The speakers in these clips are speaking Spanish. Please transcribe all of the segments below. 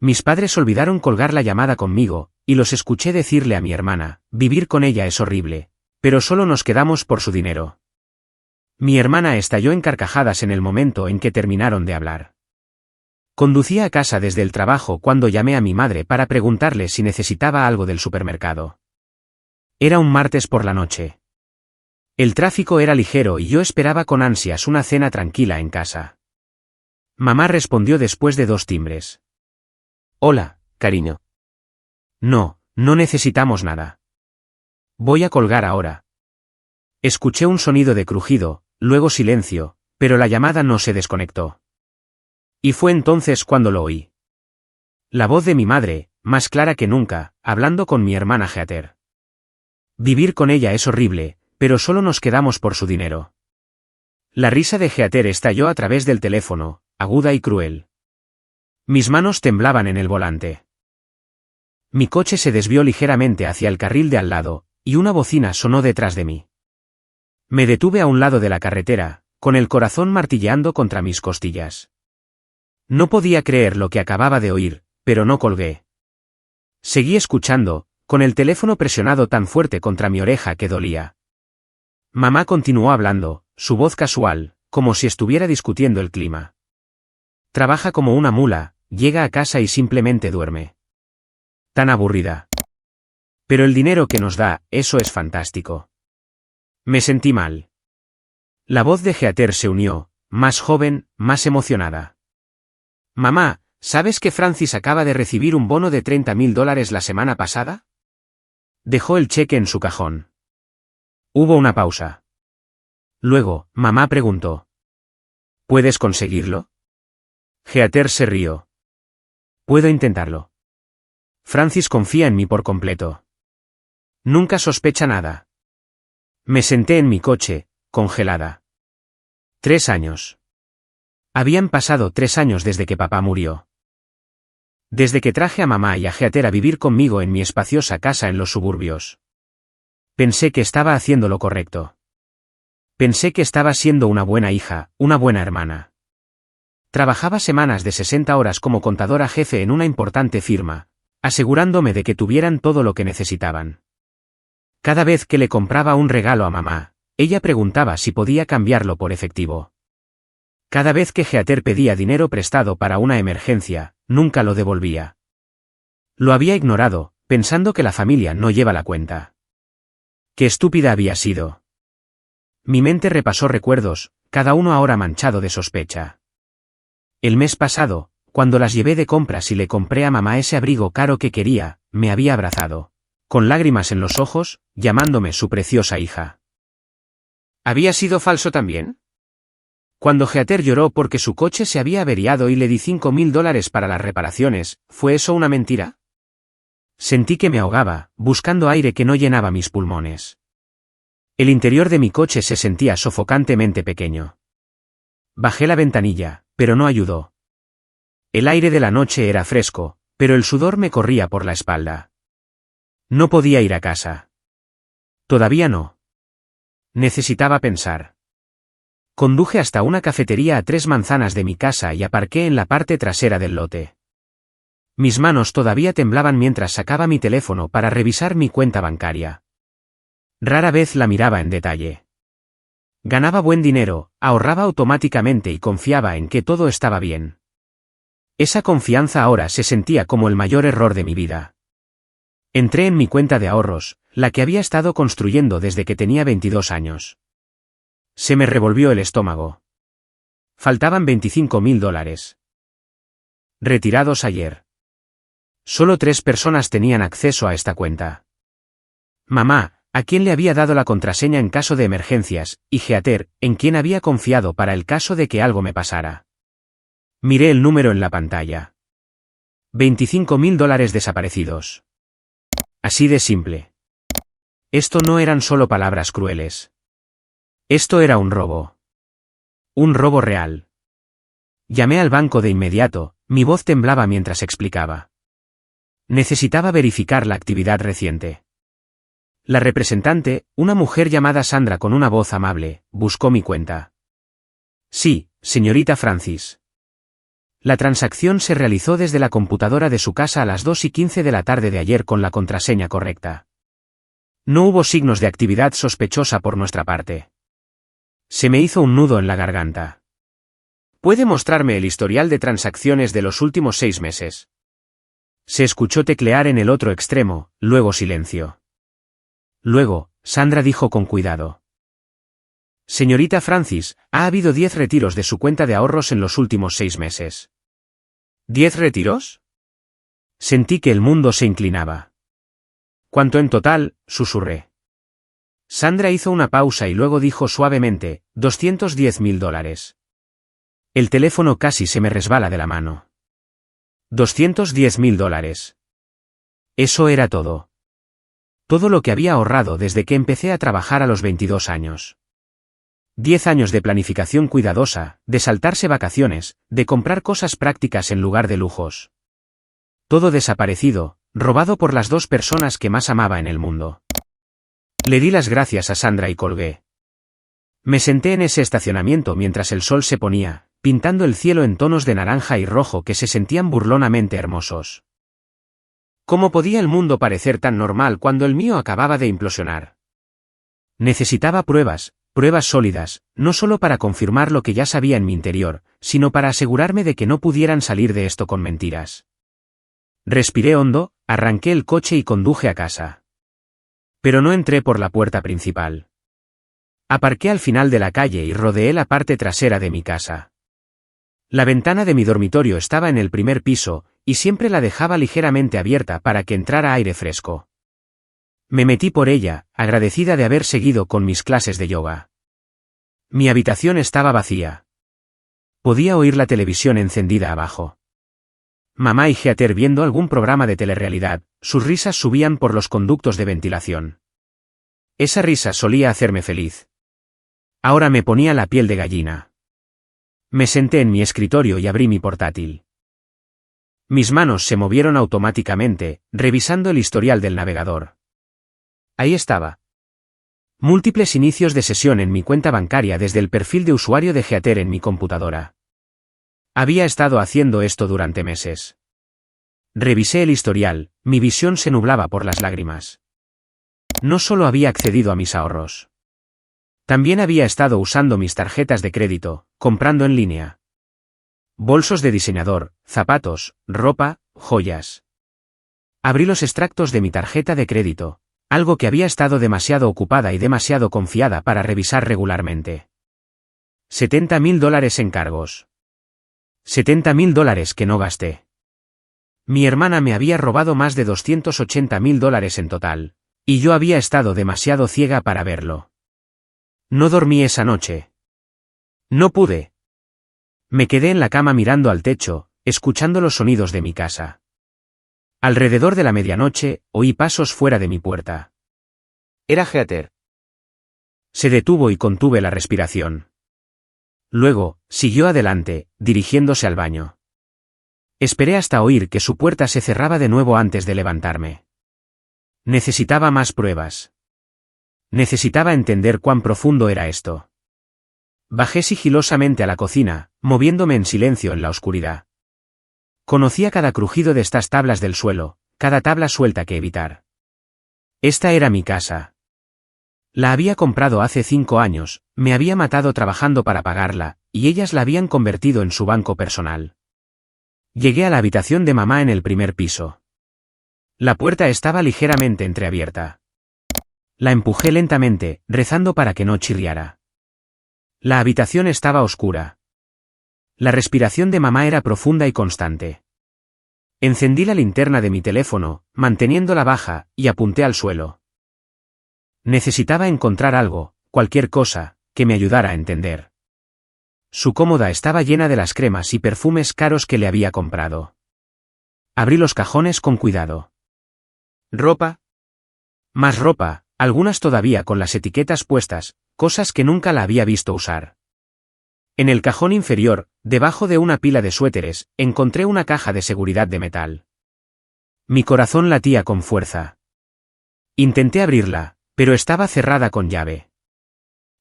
Mis padres olvidaron colgar la llamada conmigo, y los escuché decirle a mi hermana, vivir con ella es horrible, pero solo nos quedamos por su dinero. Mi hermana estalló en carcajadas en el momento en que terminaron de hablar. Conducía a casa desde el trabajo cuando llamé a mi madre para preguntarle si necesitaba algo del supermercado. Era un martes por la noche. El tráfico era ligero y yo esperaba con ansias una cena tranquila en casa. Mamá respondió después de 2 timbres. Hola, cariño. No, no necesitamos nada. Voy a colgar ahora. Escuché un sonido de crujido, luego silencio, pero la llamada no se desconectó. Y fue entonces cuando lo oí. La voz de mi madre, más clara que nunca, hablando con mi hermana Heather. Vivir con ella es horrible, pero solo nos quedamos por su dinero. La risa de Heather estalló a través del teléfono, aguda y cruel. Mis manos temblaban en el volante. Mi coche se desvió ligeramente hacia el carril de al lado, y una bocina sonó detrás de mí. Me detuve a un lado de la carretera, con el corazón martilleando contra mis costillas. No podía creer lo que acababa de oír, pero no colgué. Seguí escuchando, con el teléfono presionado tan fuerte contra mi oreja que dolía. Mamá continuó hablando, su voz casual, como si estuviera discutiendo el clima. Trabaja como una mula, llega a casa y simplemente duerme. Tan aburrida. Pero el dinero que nos da, eso es fantástico. Me sentí mal. La voz de Heather se unió, más joven, más emocionada. Mamá, ¿sabes que Francis acaba de recibir un bono de $30.000 la semana pasada? Dejó el cheque en su cajón. Hubo una pausa. Luego, mamá preguntó. ¿Puedes conseguirlo? Heather se rió. Puedo intentarlo. Francis confía en mí por completo. Nunca sospecha nada. Me senté en mi coche, congelada. 3 años. Habían pasado 3 años desde que papá murió. Desde que traje a mamá y a Heather a vivir conmigo en mi espaciosa casa en los suburbios. Pensé que estaba haciendo lo correcto. Pensé que estaba siendo una buena hija, una buena hermana. Trabajaba semanas de 60 horas como contadora jefe en una importante firma, asegurándome de que tuvieran todo lo que necesitaban. Cada vez que le compraba un regalo a mamá, ella preguntaba si podía cambiarlo por efectivo. Cada vez que Heather pedía dinero prestado para una emergencia, nunca lo devolvía. Lo había ignorado, pensando que la familia no lleva la cuenta. Qué estúpida había sido. Mi mente repasó recuerdos, cada uno ahora manchado de sospecha. El mes pasado, cuando las llevé de compras y le compré a mamá ese abrigo caro que quería, me había abrazado, con lágrimas en los ojos, llamándome su preciosa hija. ¿Había sido falso también? Cuando Heather lloró porque su coche se había averiado y le di $5.000 para las reparaciones, ¿fue eso una mentira? Sentí que me ahogaba, buscando aire que no llenaba mis pulmones. El interior de mi coche se sentía sofocantemente pequeño. Bajé la ventanilla, pero no ayudó. El aire de la noche era fresco, pero el sudor me corría por la espalda. No podía ir a casa. Todavía no. Necesitaba pensar. Conduje hasta una cafetería a 3 manzanas de mi casa y aparqué en la parte trasera del lote. Mis manos todavía temblaban mientras sacaba mi teléfono para revisar mi cuenta bancaria. Rara vez la miraba en detalle. Ganaba buen dinero, ahorraba automáticamente y confiaba en que todo estaba bien. Esa confianza ahora se sentía como el mayor error de mi vida. Entré en mi cuenta de ahorros, la que había estado construyendo desde que tenía 22 años. Se me revolvió el estómago. Faltaban $25.000. Retirados ayer. Solo 3 personas tenían acceso a esta cuenta. Mamá, a quien le había dado la contraseña en caso de emergencias, y Heather, en quien había confiado para el caso de que algo me pasara. Miré el número en la pantalla. $25.000 desaparecidos. Así de simple. Esto no eran solo palabras crueles. Esto era un robo. Un robo real. Llamé al banco de inmediato, mi voz temblaba mientras explicaba. Necesitaba verificar la actividad reciente. La representante, una mujer llamada Sandra con una voz amable, buscó mi cuenta. Sí, señorita Francis. La transacción se realizó desde la computadora de su casa a las 2:15 de la tarde de ayer con la contraseña correcta. No hubo signos de actividad sospechosa por nuestra parte. Se me hizo un nudo en la garganta. ¿Puede mostrarme el historial de transacciones de los últimos 6 meses? Se escuchó teclear en el otro extremo, luego silencio. Luego, Sandra dijo con cuidado. Señorita Francis, ha habido 10 retiros de su cuenta de ahorros en los últimos 6 meses. ¿10 retiros? Sentí que el mundo se inclinaba. ¿Cuánto en total?, susurré. Sandra hizo una pausa y luego dijo suavemente, $210.000. El teléfono casi se me resbala de la mano. $210.000. Eso era todo. Todo lo que había ahorrado desde que empecé a trabajar a los 22 años. 10 años de planificación cuidadosa, de saltarse vacaciones, de comprar cosas prácticas en lugar de lujos. Todo desaparecido, robado por las 2 personas que más amaba en el mundo. Le di las gracias a Sandra y colgué. Me senté en ese estacionamiento mientras el sol se ponía, pintando el cielo en tonos de naranja y rojo que se sentían burlonamente hermosos. ¿Cómo podía el mundo parecer tan normal cuando el mío acababa de implosionar? Necesitaba pruebas sólidas, no solo para confirmar lo que ya sabía en mi interior, sino para asegurarme de que no pudieran salir de esto con mentiras. Respiré hondo, arranqué el coche y conduje a casa. Pero no entré por la puerta principal. Aparqué al final de la calle y rodeé la parte trasera de mi casa. La ventana de mi dormitorio estaba en el primer piso, y siempre la dejaba ligeramente abierta para que entrara aire fresco. Me metí por ella, agradecida de haber seguido con mis clases de yoga. Mi habitación estaba vacía. Podía oír la televisión encendida abajo. Mamá y Heather viendo algún programa de telerrealidad, sus risas subían por los conductos de ventilación. Esa risa solía hacerme feliz. Ahora me ponía la piel de gallina. Me senté en mi escritorio y abrí mi portátil. Mis manos se movieron automáticamente, revisando el historial del navegador. Ahí estaba. Múltiples inicios de sesión en mi cuenta bancaria desde el perfil de usuario de Heather en mi computadora. Había estado haciendo esto durante meses. Revisé el historial, mi visión se nublaba por las lágrimas. No solo había accedido a mis ahorros. También había estado usando mis tarjetas de crédito, comprando en línea. Bolsos de diseñador, zapatos, ropa, joyas. Abrí los extractos de mi tarjeta de crédito, algo que había estado demasiado ocupada y demasiado confiada para revisar regularmente. $70.000 en cargos. $70.000 que no gasté. Mi hermana me había robado más de $280.000 en total, y yo había estado demasiado ciega para verlo. No dormí esa noche. No pude. Me quedé en la cama mirando al techo, escuchando los sonidos de mi casa. Alrededor de la medianoche, oí pasos fuera de mi puerta. Era Heather. Se detuvo y contuve la respiración. Luego, siguió adelante, dirigiéndose al baño. Esperé hasta oír que su puerta se cerraba de nuevo antes de levantarme. Necesitaba más pruebas. Necesitaba entender cuán profundo era esto. Bajé sigilosamente a la cocina, moviéndome en silencio en la oscuridad. Conocía cada crujido de estas tablas del suelo, cada tabla suelta que evitar. Esta era mi casa. La había comprado hace 5 años, me había matado trabajando para pagarla, y ellas la habían convertido en su banco personal. Llegué a la habitación de mamá en el primer piso. La puerta estaba ligeramente entreabierta. La empujé lentamente, rezando para que no chirriara. La habitación estaba oscura. La respiración de mamá era profunda y constante. Encendí la linterna de mi teléfono, manteniéndola baja, y apunté al suelo. Necesitaba encontrar algo, cualquier cosa, que me ayudara a entender. Su cómoda estaba llena de las cremas y perfumes caros que le había comprado. Abrí los cajones con cuidado. ¿Ropa? Más ropa, algunas todavía con las etiquetas puestas, cosas que nunca la había visto usar. En el cajón inferior, debajo de una pila de suéteres, encontré una caja de seguridad de metal. Mi corazón latía con fuerza. Intenté abrirla, pero estaba cerrada con llave.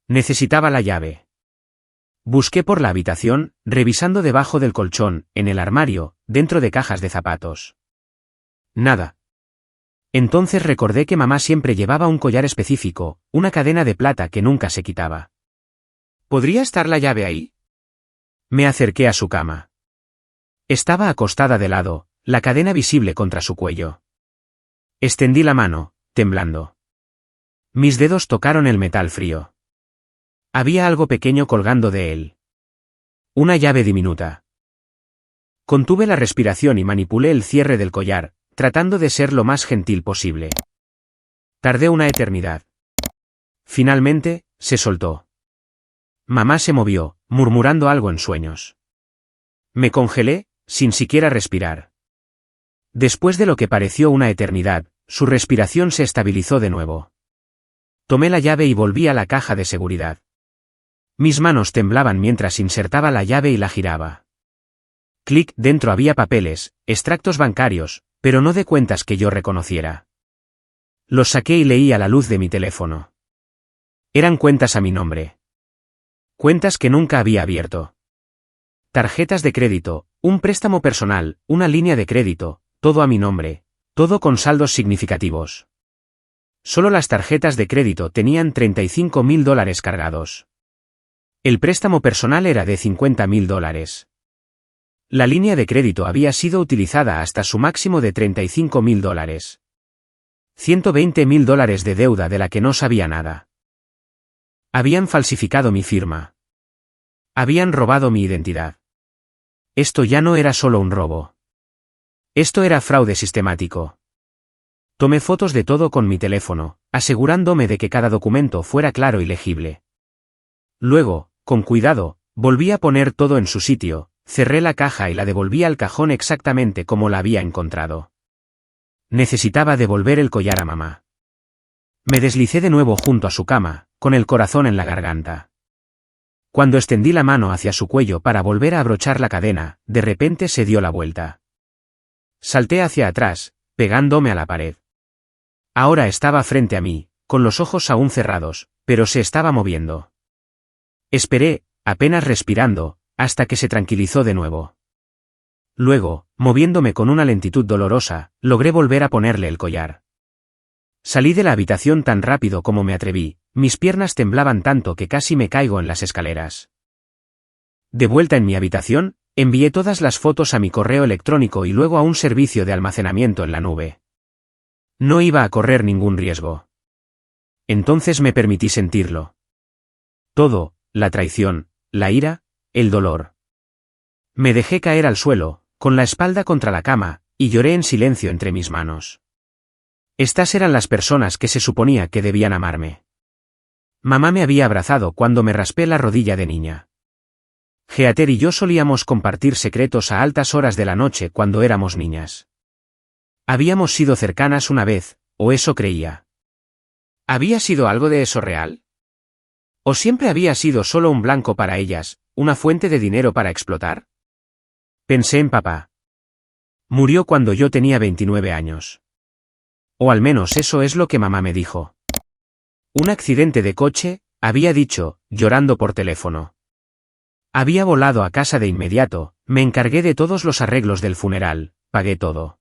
Necesitaba la llave. Busqué por la habitación, revisando debajo del colchón, en el armario, dentro de cajas de zapatos. Nada. Entonces recordé que mamá siempre llevaba un collar específico, una cadena de plata que nunca se quitaba. ¿Podría estar la llave ahí? Me acerqué a su cama. Estaba acostada de lado, la cadena visible contra su cuello. Extendí la mano, temblando. Mis dedos tocaron el metal frío. Había algo pequeño colgando de él. Una llave diminuta. Contuve la respiración y manipulé el cierre del collar, tratando de ser lo más gentil posible. Tardé una eternidad. Finalmente, se soltó. Mamá se movió, murmurando algo en sueños. Me congelé, sin siquiera respirar. Después de lo que pareció una eternidad, su respiración se estabilizó de nuevo. Tomé la llave y volví a la caja de seguridad. Mis manos temblaban mientras insertaba la llave y la giraba. Clic, dentro había papeles, extractos bancarios, pero no de cuentas que yo reconociera. Los saqué y leí a la luz de mi teléfono. Eran cuentas a mi nombre. Cuentas que nunca había abierto. Tarjetas de crédito, un préstamo personal, una línea de crédito, todo a mi nombre, todo con saldos significativos. Solo las tarjetas de crédito tenían $35.000 cargados. El préstamo personal era de $50.000. La línea de crédito había sido utilizada hasta su máximo de $35.000. $120.000 de deuda de la que no sabía nada. Habían falsificado mi firma. Habían robado mi identidad. Esto ya no era solo un robo. Esto era fraude sistemático. Tomé fotos de todo con mi teléfono, asegurándome de que cada documento fuera claro y legible. Luego, con cuidado, volví a poner todo en su sitio, cerré la caja y la devolví al cajón exactamente como la había encontrado. Necesitaba devolver el collar a mamá. Me deslicé de nuevo junto a su cama, con el corazón en la garganta. Cuando extendí la mano hacia su cuello para volver a abrochar la cadena, de repente se dio la vuelta. Salté hacia atrás, pegándome a la pared. Ahora estaba frente a mí, con los ojos aún cerrados, pero se estaba moviendo. Esperé, apenas respirando, hasta que se tranquilizó de nuevo. Luego, moviéndome con una lentitud dolorosa, logré volver a ponerle el collar. Salí de la habitación tan rápido como me atreví, mis piernas temblaban tanto que casi me caigo en las escaleras. De vuelta en mi habitación, envié todas las fotos a mi correo electrónico y luego a un servicio de almacenamiento en la nube. No iba a correr ningún riesgo. Entonces me permití sentirlo. Todo, la traición, la ira, el dolor. Me dejé caer al suelo, con la espalda contra la cama, y lloré en silencio entre mis manos. Estas eran las personas que se suponía que debían amarme. Mamá me había abrazado cuando me raspé la rodilla de niña. Heather y yo solíamos compartir secretos a altas horas de la noche cuando éramos niñas. Habíamos sido cercanas una vez, o eso creía. ¿Había sido algo de eso real? ¿O siempre había sido solo un blanco para ellas, una fuente de dinero para explotar? Pensé en papá. Murió cuando yo tenía 29 años. O al menos eso es lo que mamá me dijo. Un accidente de coche, había dicho, llorando por teléfono. Había volado a casa de inmediato, me encargué de todos los arreglos del funeral, pagué todo.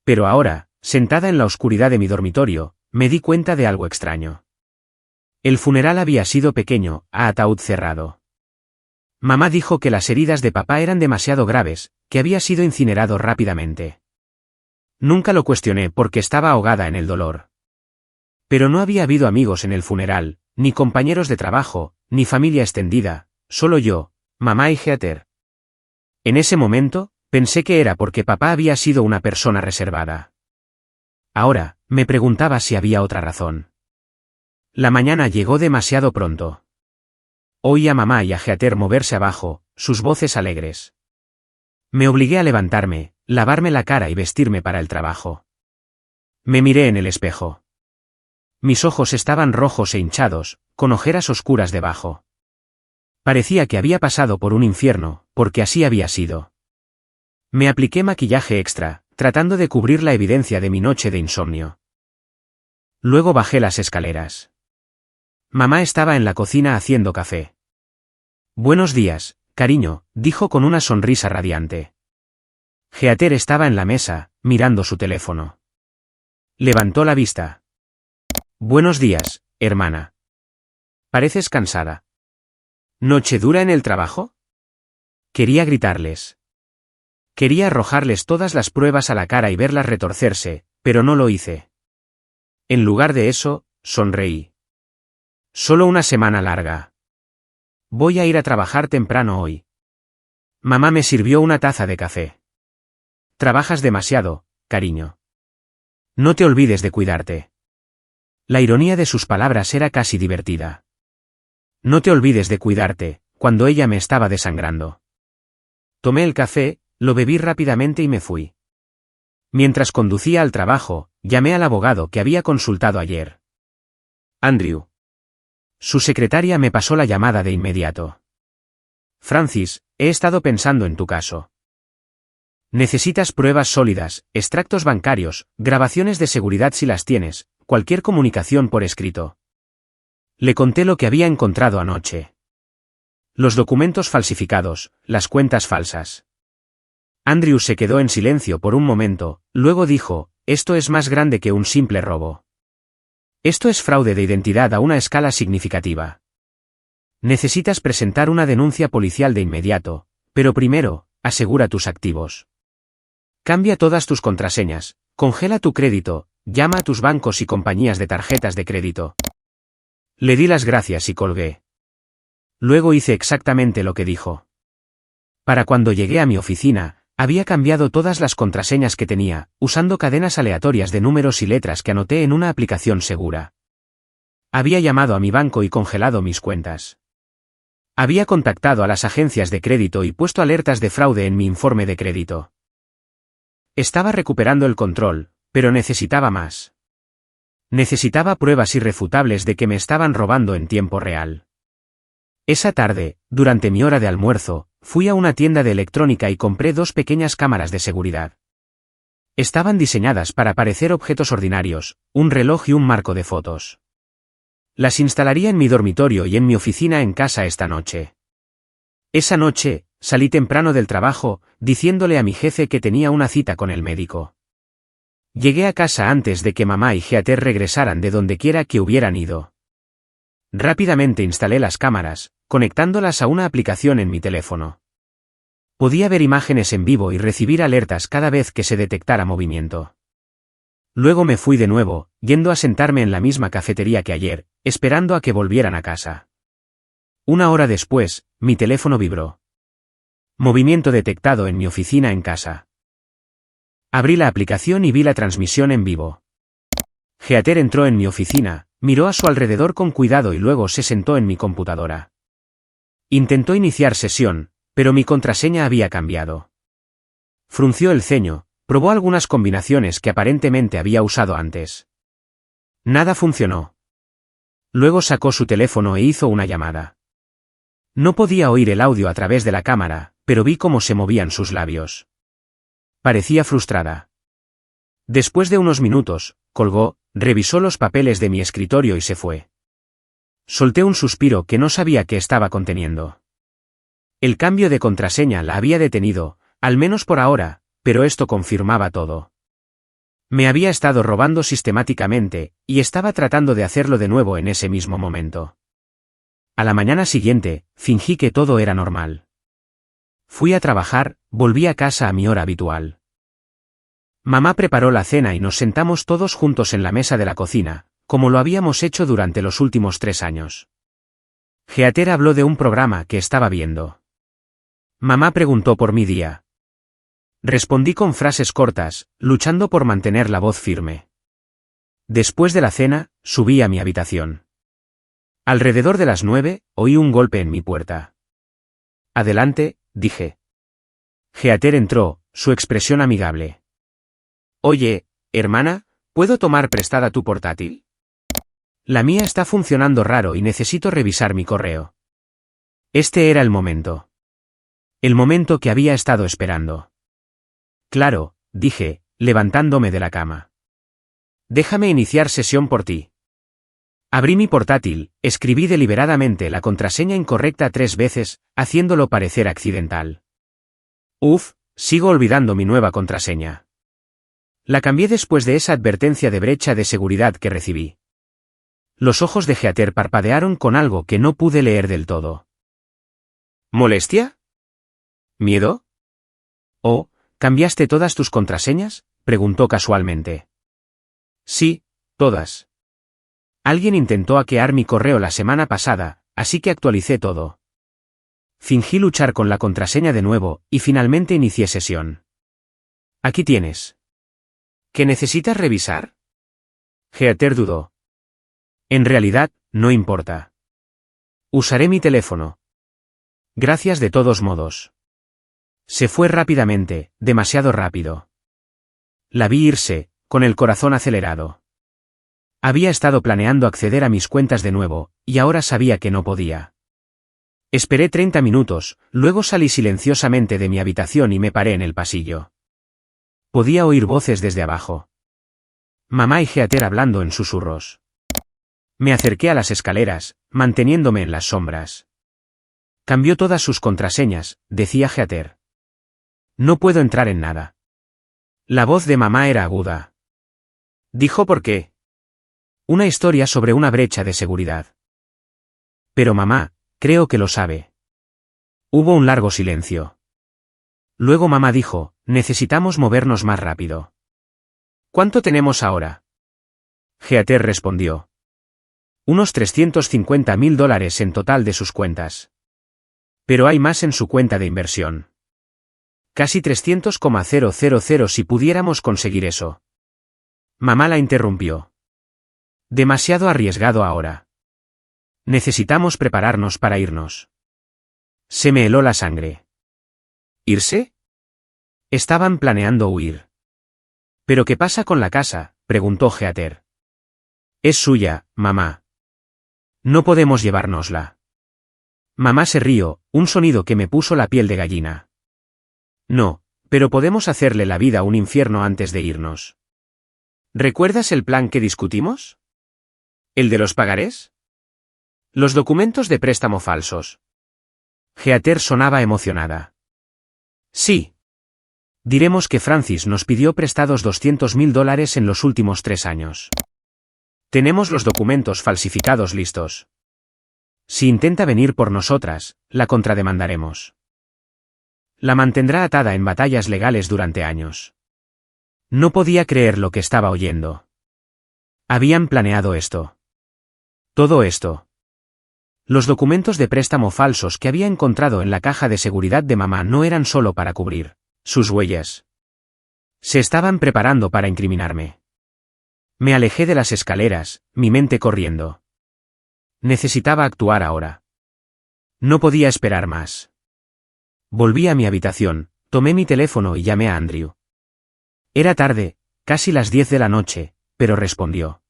Pero ahora, sentada en la oscuridad de mi dormitorio, me di cuenta de algo extraño. El funeral había sido pequeño, a ataúd cerrado. Mamá dijo que las heridas de papá eran demasiado graves, que había sido incinerado rápidamente. Nunca lo cuestioné porque estaba ahogada en el dolor. Pero no había habido amigos en el funeral, ni compañeros de trabajo, ni familia extendida, solo yo, mamá y Heather. En ese momento, pensé que era porque papá había sido una persona reservada. Ahora, me preguntaba si había otra razón. La mañana llegó demasiado pronto. Oí a mamá y a Heather moverse abajo, sus voces alegres. Me obligué a levantarme, lavarme la cara y vestirme para el trabajo. Me miré en el espejo. Mis ojos estaban rojos e hinchados, con ojeras oscuras debajo. Parecía que había pasado por un infierno, porque así había sido. Me apliqué maquillaje extra, tratando de cubrir la evidencia de mi noche de insomnio. Luego bajé las escaleras. Mamá estaba en la cocina haciendo café. Buenos días, cariño, dijo con una sonrisa radiante. Heather estaba en la mesa, mirando su teléfono. Levantó la vista. Buenos días, hermana. Pareces cansada. ¿Noche dura en el trabajo? Quería gritarles. Quería arrojarles todas las pruebas a la cara y verlas retorcerse, pero no lo hice. En lugar de eso, sonreí. Solo una semana larga. Voy a ir a trabajar temprano hoy. Mamá me sirvió una taza de café. Trabajas demasiado, cariño. No te olvides de cuidarte. La ironía de sus palabras era casi divertida. No te olvides de cuidarte, cuando ella me estaba desangrando. Tomé el café, lo bebí rápidamente y me fui. Mientras conducía al trabajo, llamé al abogado que había consultado ayer. Andrew. Su secretaria me pasó la llamada de inmediato. Francis, he estado pensando en tu caso. Necesitas pruebas sólidas, extractos bancarios, grabaciones de seguridad si las tienes, cualquier comunicación por escrito. Le conté lo que había encontrado anoche. Los documentos falsificados, las cuentas falsas. Andrew se quedó en silencio por un momento, luego dijo, esto es más grande que un simple robo. Esto es fraude de identidad a una escala significativa. Necesitas presentar una denuncia policial de inmediato, pero primero, asegura tus activos. Cambia todas tus contraseñas, congela tu crédito, llama a tus bancos y compañías de tarjetas de crédito. Le di las gracias y colgué. Luego hice exactamente lo que dijo. Para cuando llegué a mi oficina, había cambiado todas las contraseñas que tenía, usando cadenas aleatorias de números y letras que anoté en una aplicación segura. Había llamado a mi banco y congelado mis cuentas. Había contactado a las agencias de crédito y puesto alertas de fraude en mi informe de crédito. Estaba recuperando el control, pero necesitaba más. Necesitaba pruebas irrefutables de que me estaban robando en tiempo real. Esa tarde, durante mi hora de almuerzo, fui a una tienda de electrónica y compré 2 pequeñas cámaras de seguridad. Estaban diseñadas para parecer objetos ordinarios, un reloj y un marco de fotos. Las instalaría en mi dormitorio y en mi oficina en casa esta noche. Esa noche, salí temprano del trabajo, diciéndole a mi jefe que tenía una cita con el médico. Llegué a casa antes de que mamá y Heather regresaran de donde quiera que hubieran ido. Rápidamente instalé las cámaras, conectándolas a una aplicación en mi teléfono. Podía ver imágenes en vivo y recibir alertas cada vez que se detectara movimiento. Luego me fui de nuevo, yendo a sentarme en la misma cafetería que ayer, esperando a que volvieran a casa. Una hora después, mi teléfono vibró. Movimiento detectado en mi oficina en casa. Abrí la aplicación y vi la transmisión en vivo. Heather entró en mi oficina, miró a su alrededor con cuidado y luego se sentó en mi computadora. Intentó iniciar sesión, pero mi contraseña había cambiado. Frunció el ceño, probó algunas combinaciones que aparentemente había usado antes. Nada funcionó. Luego sacó su teléfono e hizo una llamada. No podía oír el audio a través de la cámara, pero vi cómo se movían sus labios. Parecía frustrada. Después de unos minutos, colgó, revisó los papeles de mi escritorio y se fue. Solté un suspiro que no sabía qué estaba conteniendo. El cambio de contraseña la había detenido, al menos por ahora, pero esto confirmaba todo. Me había estado robando sistemáticamente, y estaba tratando de hacerlo de nuevo en ese mismo momento. A la mañana siguiente, fingí que todo era normal. Fui a trabajar, volví a casa a mi hora habitual. Mamá preparó la cena y nos sentamos todos juntos en la mesa de la cocina, como lo habíamos hecho durante los últimos 3 años. Heather habló de un programa que estaba viendo. Mamá preguntó por mi día. Respondí con frases cortas, luchando por mantener la voz firme. Después de la cena, subí a mi habitación. Alrededor de las 9, oí un golpe en mi puerta. Adelante, dije. Heather entró, su expresión amigable. Oye, hermana, ¿puedo tomar prestada tu portátil? La mía está funcionando raro y necesito revisar mi correo. Este era el momento. El momento que había estado esperando. Claro, dije, levantándome de la cama. Déjame iniciar sesión por ti. Abrí mi portátil, escribí deliberadamente la contraseña incorrecta 3 veces, haciéndolo parecer accidental. Sigo olvidando mi nueva contraseña. La cambié después de esa advertencia de brecha de seguridad que recibí. Los ojos de Heather parpadearon con algo que no pude leer del todo. ¿Molestia? ¿Miedo? ¿Oh, cambiaste todas tus contraseñas?, preguntó casualmente. Sí, todas. Alguien intentó hackear mi correo la semana pasada, así que actualicé todo. Fingí luchar con la contraseña de nuevo, y finalmente inicié sesión. Aquí tienes. ¿Qué necesitas revisar? Heather dudó. En realidad, no importa. Usaré mi teléfono. Gracias de todos modos. Se fue rápidamente, demasiado rápido. La vi irse, con el corazón acelerado. Había estado planeando acceder a mis cuentas de nuevo, y ahora sabía que no podía. Esperé 30 minutos, luego salí silenciosamente de mi habitación y me paré en el pasillo. Podía oír voces desde abajo. Mamá y Heather hablando en susurros. Me acerqué a las escaleras, manteniéndome en las sombras. Cambió todas sus contraseñas, decía Heather. No puedo entrar en nada. La voz de mamá era aguda. Dijo por qué. Una historia sobre una brecha de seguridad. Pero mamá, creo que lo sabe. Hubo un largo silencio. Luego mamá dijo, necesitamos movernos más rápido. ¿Cuánto tenemos ahora? Heather respondió. Unos $350.000 en total de sus cuentas. Pero hay más en su cuenta de inversión. Casi 300,000 si pudiéramos conseguir eso. Mamá la interrumpió. Demasiado arriesgado ahora. Necesitamos prepararnos para irnos. Se me heló la sangre. ¿Irse? Estaban planeando huir. ¿Pero qué pasa con la casa?, preguntó Heather. Es suya, mamá. No podemos llevárnosla. Mamá se rió, un sonido que me puso la piel de gallina. No, pero podemos hacerle la vida un infierno antes de irnos. ¿Recuerdas el plan que discutimos? ¿El de los pagarés? Los documentos de préstamo falsos. Heather sonaba emocionada. Sí. Diremos que Francis nos pidió prestados $200.000 en los últimos 3 años. Tenemos los documentos falsificados listos. Si intenta venir por nosotras, la contrademandaremos. La mantendrá atada en batallas legales durante años. No podía creer lo que estaba oyendo. Habían planeado esto. Todo esto. Los documentos de préstamo falsos que había encontrado en la caja de seguridad de mamá no eran solo para cubrir sus huellas. Se estaban preparando para incriminarme. Me alejé de las escaleras, mi mente corriendo. Necesitaba actuar ahora. No podía esperar más. Volví a mi habitación, tomé mi teléfono y llamé a Andrew. Era tarde, casi las 10 de la noche, pero respondió.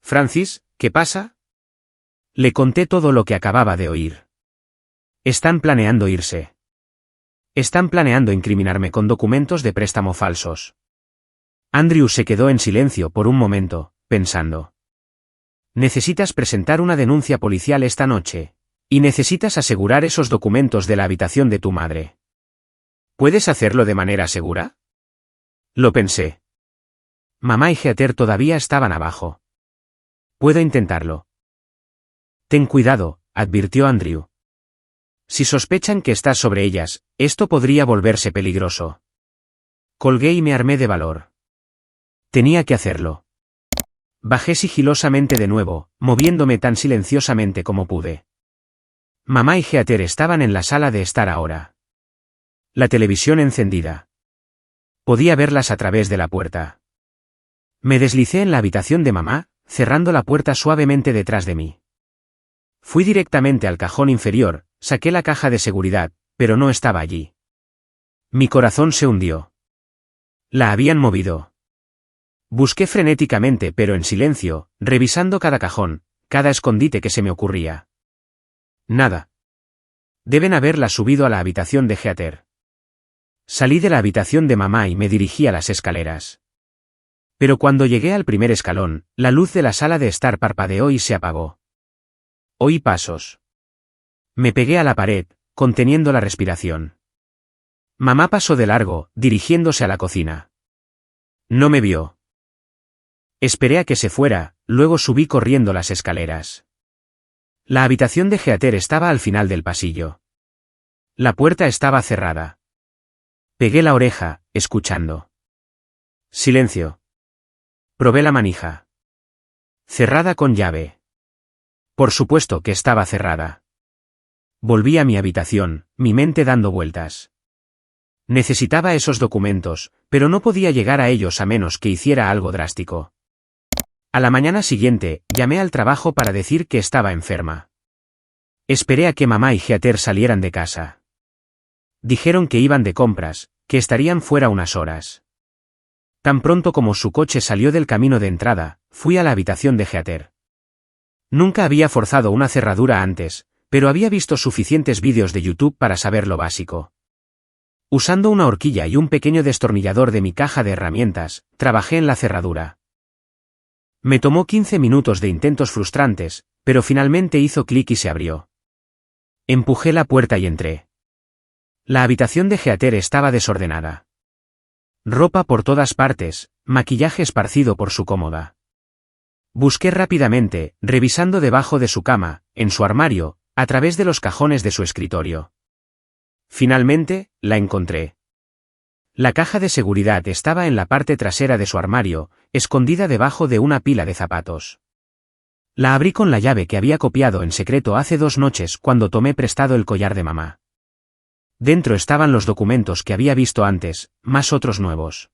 Francis, ¿qué pasa? Le conté todo lo que acababa de oír. Están planeando irse. Están planeando incriminarme con documentos de préstamo falsos. Andrew se quedó en silencio por un momento, pensando. Necesitas presentar una denuncia policial esta noche, y necesitas asegurar esos documentos de la habitación de tu madre. ¿Puedes hacerlo de manera segura? Lo pensé. Mamá y Heather todavía estaban abajo. Puedo intentarlo. Ten cuidado, advirtió Andrew. Si sospechan que estás sobre ellas, esto podría volverse peligroso. Colgué y me armé de valor. Tenía que hacerlo. Bajé sigilosamente de nuevo, moviéndome tan silenciosamente como pude. Mamá y Heather estaban en la sala de estar ahora. La televisión encendida. Podía verlas a través de la puerta. Me deslicé en la habitación de mamá, cerrando la puerta suavemente detrás de mí. Fui directamente al cajón inferior, saqué la caja de seguridad, pero no estaba allí. Mi corazón se hundió. La habían movido. Busqué frenéticamente pero en silencio, revisando cada cajón, cada escondite que se me ocurría. Nada. Deben haberla subido a la habitación de Heather. Salí de la habitación de mamá y me dirigí a las escaleras. Pero cuando llegué al primer escalón, la luz de la sala de estar parpadeó y se apagó. Oí pasos. Me pegué a la pared, conteniendo la respiración. Mamá pasó de largo, dirigiéndose a la cocina. No me vio. Esperé a que se fuera, luego subí corriendo las escaleras. La habitación de Heather estaba al final del pasillo. La puerta estaba cerrada. Pegué la oreja, escuchando. Silencio. Probé la manija. Cerrada con llave. Por supuesto que estaba cerrada. Volví a mi habitación, mi mente dando vueltas. Necesitaba esos documentos, pero no podía llegar a ellos a menos que hiciera algo drástico. A la mañana siguiente, llamé al trabajo para decir que estaba enferma. Esperé a que mamá y Heather salieran de casa. Dijeron que iban de compras, que estarían fuera unas horas. Tan pronto como su coche salió del camino de entrada, fui a la habitación de Heather. Nunca había forzado una cerradura antes, pero había visto suficientes vídeos de YouTube para saber lo básico. Usando una horquilla y un pequeño destornillador de mi caja de herramientas, trabajé en la cerradura. Me tomó 15 minutos de intentos frustrantes, pero finalmente hizo clic y se abrió. Empujé la puerta y entré. La habitación de Heather estaba desordenada. Ropa por todas partes, maquillaje esparcido por su cómoda. Busqué rápidamente, revisando debajo de su cama, en su armario, a través de los cajones de su escritorio. Finalmente, la encontré. La caja de seguridad estaba en la parte trasera de su armario, escondida debajo de una pila de zapatos. La abrí con la llave que había copiado en secreto hace 2 noches cuando tomé prestado el collar de mamá. Dentro estaban los documentos que había visto antes, más otros nuevos.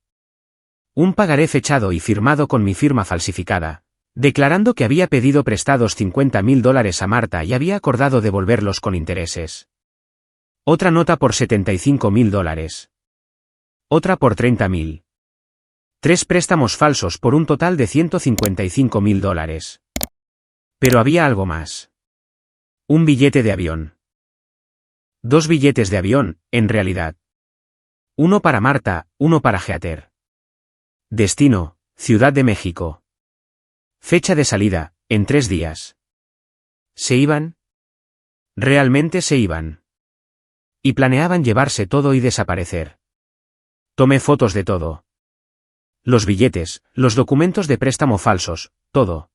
Un pagaré fechado y firmado con mi firma falsificada, declarando que había pedido prestados $50.000 a Marta y había acordado devolverlos con intereses. Otra nota por $75.000. Otra por $30.000. 3 préstamos falsos por un total de $155.000. Pero había algo más. Un billete de avión. 2 billetes de avión, en realidad. Uno para Marta, uno para Heather. Destino, Ciudad de México. Fecha de salida, en 3 días. ¿Se iban? Realmente se iban. Y planeaban llevarse todo y desaparecer. Tomé fotos de todo. Los billetes, los documentos de préstamo falsos, todo.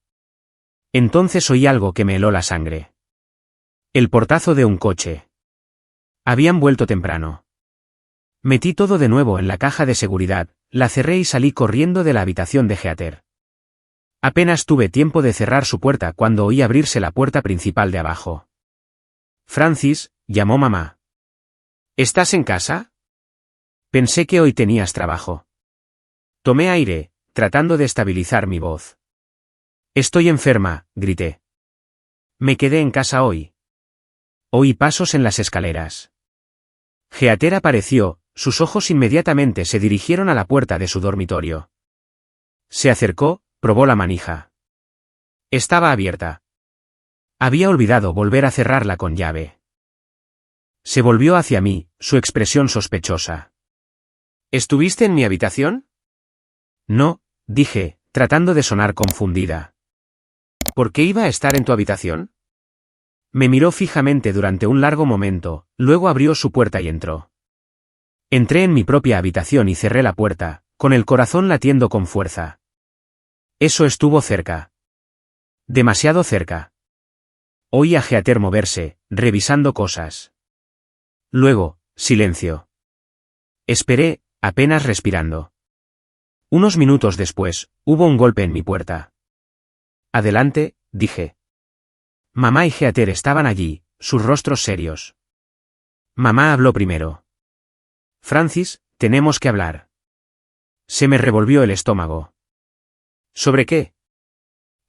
Entonces oí algo que me heló la sangre. El portazo de un coche. Habían vuelto temprano. Metí todo de nuevo en la caja de seguridad, la cerré y salí corriendo de la habitación de Heather. Apenas tuve tiempo de cerrar su puerta cuando oí abrirse la puerta principal de abajo. Francis, llamó mamá. ¿Estás en casa? Pensé que hoy tenías trabajo. Tomé aire, tratando de estabilizar mi voz. Estoy enferma, grité. Me quedé en casa hoy. Oí pasos en las escaleras. Heather apareció, sus ojos inmediatamente se dirigieron a la puerta de su dormitorio. Se acercó, probó la manija. Estaba abierta. Había olvidado volver a cerrarla con llave. Se volvió hacia mí, su expresión sospechosa. ¿Estuviste en mi habitación? No, dije, tratando de sonar confundida. ¿Por qué iba a estar en tu habitación? Me miró fijamente durante un largo momento, luego abrió su puerta y entró. Entré en mi propia habitación y cerré la puerta, con el corazón latiendo con fuerza. Eso estuvo cerca. Demasiado cerca. Oí a Heather moverse, revisando cosas. Luego, silencio. Esperé, apenas respirando. Unos minutos después, hubo un golpe en mi puerta. Adelante, dije. Mamá y Heather estaban allí, sus rostros serios. Mamá habló primero. Francis, tenemos que hablar. Se me revolvió el estómago. ¿Sobre qué?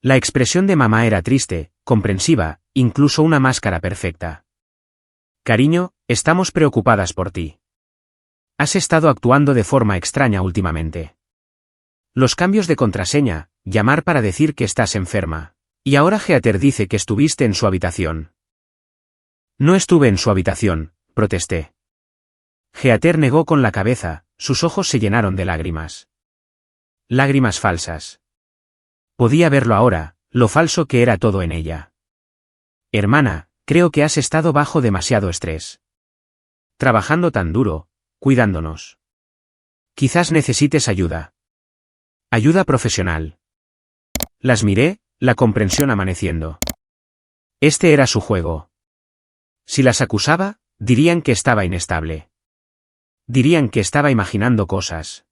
La expresión de mamá era triste, comprensiva, incluso una máscara perfecta. Cariño, estamos preocupadas por ti. Has estado actuando de forma extraña últimamente. Los cambios de contraseña, llamar para decir que estás enferma. Y ahora Heather dice que estuviste en su habitación. No estuve en su habitación, protesté. Heather negó con la cabeza, sus ojos se llenaron de lágrimas. Lágrimas falsas. Podía verlo ahora, lo falso que era todo en ella. Hermana, creo que has estado bajo demasiado estrés. Trabajando tan duro, cuidándonos. Quizás necesites ayuda. Ayuda profesional. Las miré, la comprensión amaneciendo. Este era su juego. Si las acusaba, dirían que estaba inestable. Dirían que estaba imaginando cosas.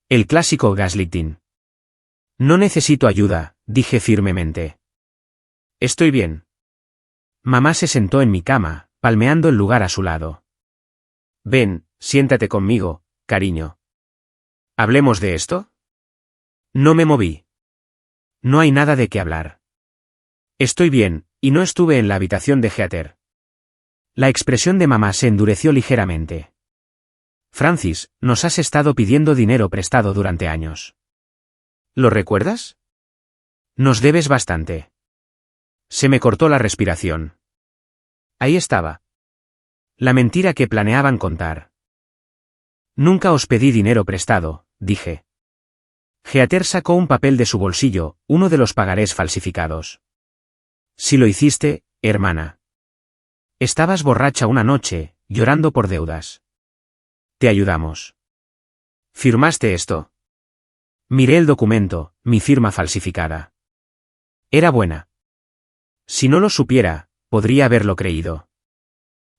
El clásico gaslighting. No necesito ayuda, dije firmemente. Estoy bien. Mamá se sentó en mi cama, palmeando el lugar a su lado. Ven, siéntate conmigo, cariño. ¿Hablemos de esto? No me moví. No hay nada de qué hablar. Estoy bien, y no estuve en la habitación de Heather. La expresión de mamá se endureció ligeramente. Francis, nos has estado pidiendo dinero prestado durante años. ¿Lo recuerdas? Nos debes bastante. Se me cortó la respiración. Ahí estaba. La mentira que planeaban contar. Nunca os pedí dinero prestado, dije. Heather sacó un papel de su bolsillo, uno de los pagarés falsificados. Si lo hiciste, hermana. Estabas borracha una noche, llorando por deudas. Te ayudamos. ¿Firmaste esto? Miré el documento, mi firma falsificada. Era buena. Si no lo supiera, podría haberlo creído.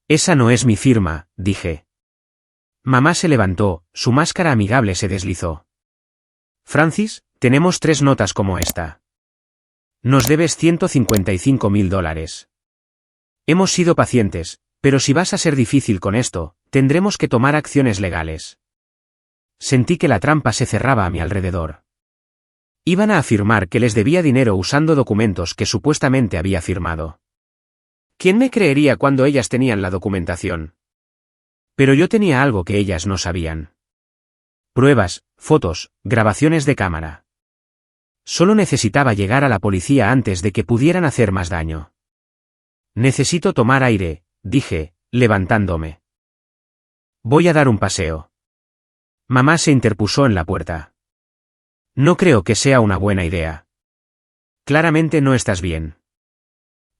Esa no es mi firma, dije. Mamá se levantó, su máscara amigable se deslizó. Francis, tenemos 3 notas como esta. Nos debes $155.000. Hemos sido pacientes, pero si vas a ser difícil con esto, tendremos que tomar acciones legales. Sentí que la trampa se cerraba a mi alrededor. Iban a afirmar que les debía dinero usando documentos que supuestamente había firmado. ¿Quién me creería cuando ellas tenían la documentación? Pero yo tenía algo que ellas no sabían. Pruebas, fotos, grabaciones de cámara. Solo necesitaba llegar a la policía antes de que pudieran hacer más daño. Necesito tomar aire, dije, levantándome. Voy a dar un paseo. Mamá se interpuso en la puerta. No creo que sea una buena idea. Claramente no estás bien.